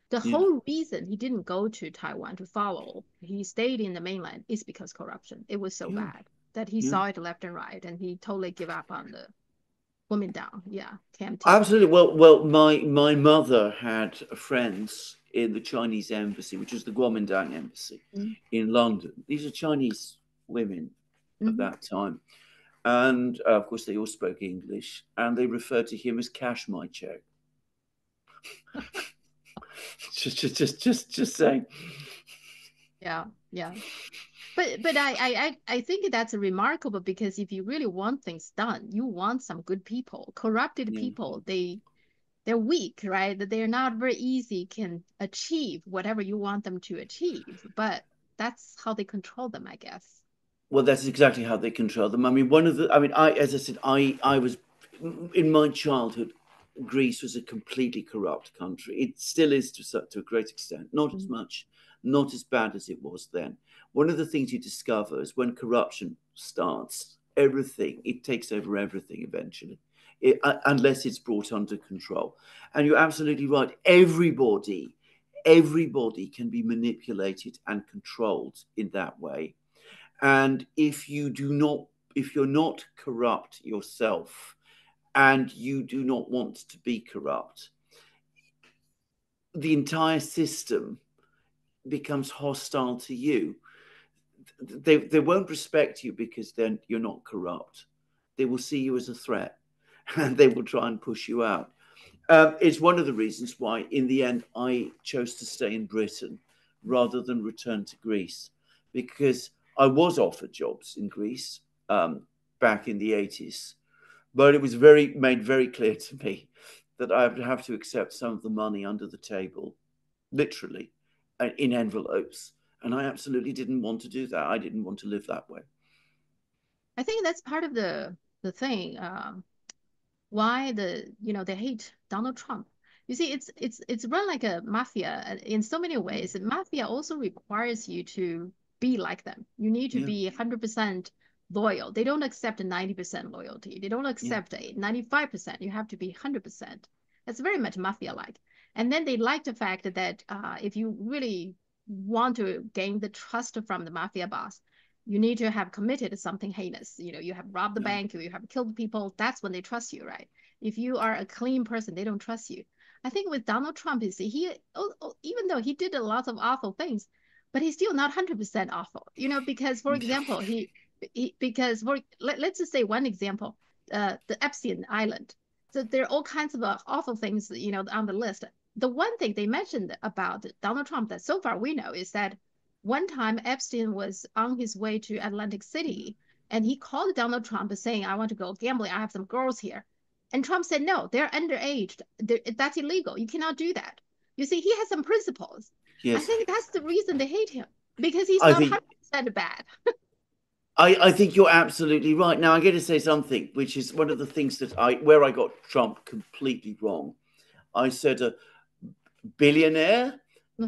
The yeah, whole reason he didn't go to Taiwan to follow, he stayed in the mainland, is because corruption. It was so yeah, bad that he yeah. saw it left and right, and he totally gave up on the woman down. Yeah, KMT. Absolutely. Well, my mother had friends in the Chinese embassy, which was the Guomindang embassy Mm-hmm. in London. These are Chinese women at Mm-hmm. that time, and of course they all spoke English, and they referred to him as Cash My Check. just saying. Yeah, yeah. But I think that's remarkable because if you really want things done, you want some good people. Corrupted Yeah. people, they're weak, right? That they're not very easy can achieve whatever you want them to achieve. But that's how they control them, I guess. Well, that's exactly how they control them. I mean, one of the, I mean, as I said, I was in my childhood. Greece was a completely corrupt country. It still is to a great extent, not as much, not as bad as it was then. One of the things you discover is when corruption starts, it takes over everything eventually, unless it's brought under control. And you're absolutely right. Everybody can be manipulated and controlled in that way. And if you're not corrupt yourself, and you do not want to be corrupt, the entire system becomes hostile to you. They won't respect you because then you're not corrupt. They will see you as a threat, and they will try and push you out. It's one of the reasons why, in the end, I chose to stay in Britain rather than return to Greece, because I was offered jobs in Greece back in the 80s. But it was made very clear to me that I would have to accept some of the money under the table, literally, in envelopes. And I absolutely didn't want to do that. I didn't want to live that way. I think that's part of the thing. Why they hate Donald Trump. You see, it's run like a mafia in so many ways. Mafia also requires you to be like them. You need to be 100% loyal. They don't accept a 90% loyalty. They don't accept a 95%. You have to be 100%. That's very much mafia-like. And then they like the fact that if you really want to gain the trust from the mafia boss, you need to have committed something heinous. You have robbed the bank, you have killed people. That's when they trust you, right? If you are a clean person, they don't trust you. I think with Donald Trump, even though he did a lot of awful things, but he's still not 100% awful. Because for example, let's just say one example, the Epstein Island. So there are all kinds of awful things, on the list. The one thing they mentioned about Donald Trump that so far we know is that one time Epstein was on his way to Atlantic City and he called Donald Trump saying, I want to go gambling. I have some girls here. And Trump said, no, they're underage. That's illegal. You cannot do that. You see, he has some principles. Yes. I think that's the reason they hate him, because he's not 100% bad. I think you're absolutely right. Now, I'm going to say something, which is one of the things where I got Trump completely wrong. I said a billionaire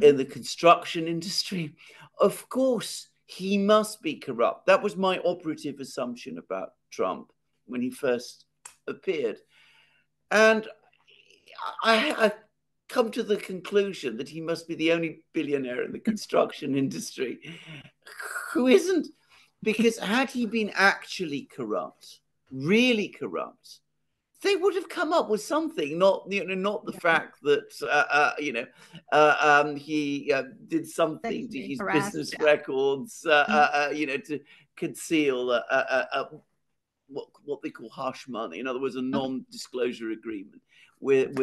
in the construction industry. Of course, he must be corrupt. That was my operative assumption about Trump when he first appeared. And I've come to the conclusion that he must be the only billionaire in the construction industry who isn't. Because had he been actually corrupt, really corrupt, they would have come up with something, not the fact that he did something to his business records, to conceal what they call hush money. In other words, a non-disclosure agreement with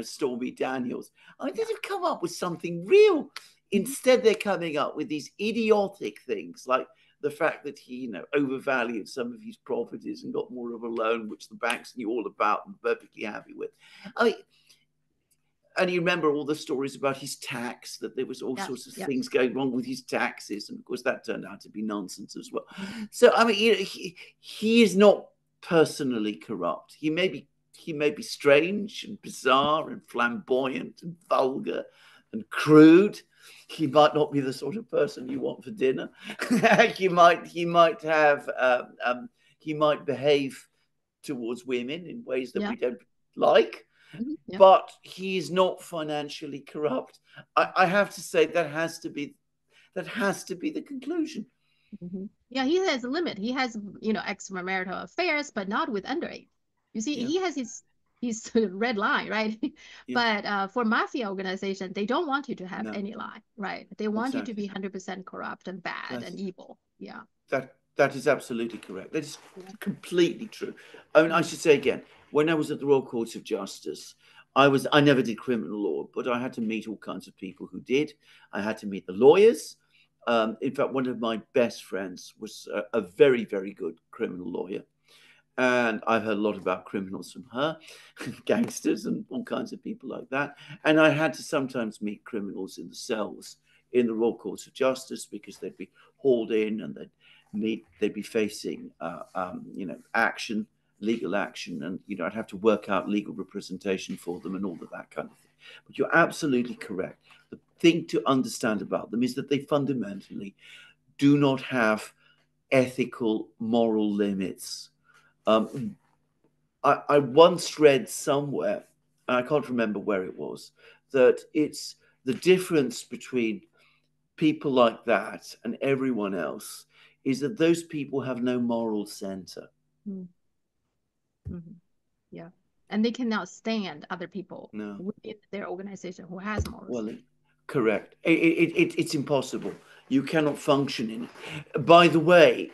Stormy Daniels. I mean, they'd have come up with something real. Instead, they're coming up with these idiotic things like the fact that he, overvalued some of his properties and got more of a loan, which the banks knew all about and were perfectly happy with. I mean, and you remember all the stories about his tax, that there was all sorts of things going wrong with his taxes. And of course, that turned out to be nonsense as well. So, I mean, he is not personally corrupt. He may be strange and bizarre and flamboyant and vulgar and crude. He might not be the sort of person you want for dinner. he might behave towards women in ways that we don't like. But he's not financially corrupt. I have to say that has to be the conclusion. Yeah, he has a limit. He has, extramarital affairs, but not with underage. You see, he has his red line, right? But for mafia organization, they don't want you to have any line, right? They want you to be 100% corrupt and bad and evil. Yeah. That is absolutely correct. That is completely true. I mean, I should say again, when I was at the Royal Courts of Justice, I never did criminal law, but I had to meet all kinds of people who did. I had to meet the lawyers. In fact, one of my best friends was a very, very good criminal lawyer. And I've heard a lot about criminals from her, gangsters and all kinds of people like that. And I had to sometimes meet criminals in the cells in the Royal Courts of Justice, because they'd be hauled in and they'd be facing, action legal action, and I'd have to work out legal representation for them and all of that kind of thing. But you're absolutely correct. The thing to understand about them is that they fundamentally do not have ethical, moral limits. I once read somewhere, and I can't remember where it was, that it's the difference between people like that and everyone else is that those people have no moral center. Yeah. And they cannot stand other people No. within their organization who has morals. Well, correct. It's impossible. You cannot function in it. By the way,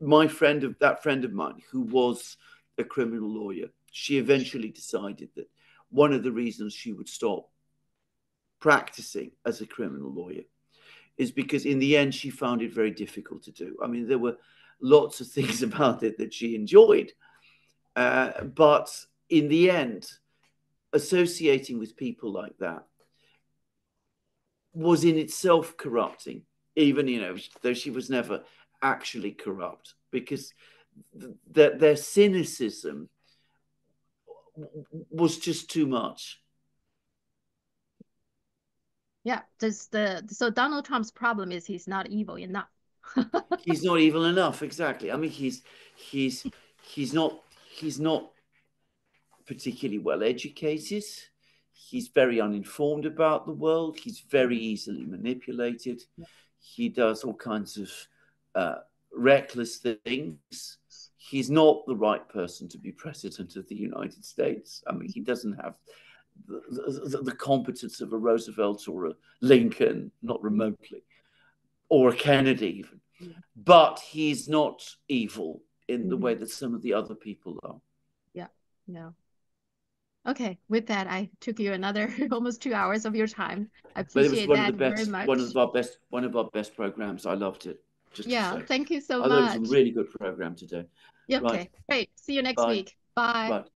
that friend of mine who was a criminal lawyer, she eventually decided that one of the reasons she would stop practicing as a criminal lawyer is because in the end she found it very difficult to do. I mean, there were lots of things about it that she enjoyed, but in the end, associating with people like that was in itself corrupting, even though she was never actually corrupt, because their cynicism was just too much. Yeah, so Donald Trump's problem is he's not evil enough. He's not evil enough, exactly. I mean, he's not particularly well educated. He's very uninformed about the world. He's very easily manipulated. He does all kinds of reckless things. He's not the right person to be president of the United States. I mean, he doesn't have the competence of a Roosevelt or a Lincoln, not remotely, or a Kennedy even. But he's not evil in the way that some of the other people are. Yeah. Okay, with that, I took you another almost 2 hours of your time. I appreciate that very much. One of our best programs. I loved it. Thank you so much. I thought it was a really good program today. Okay, great. See you next week. Bye.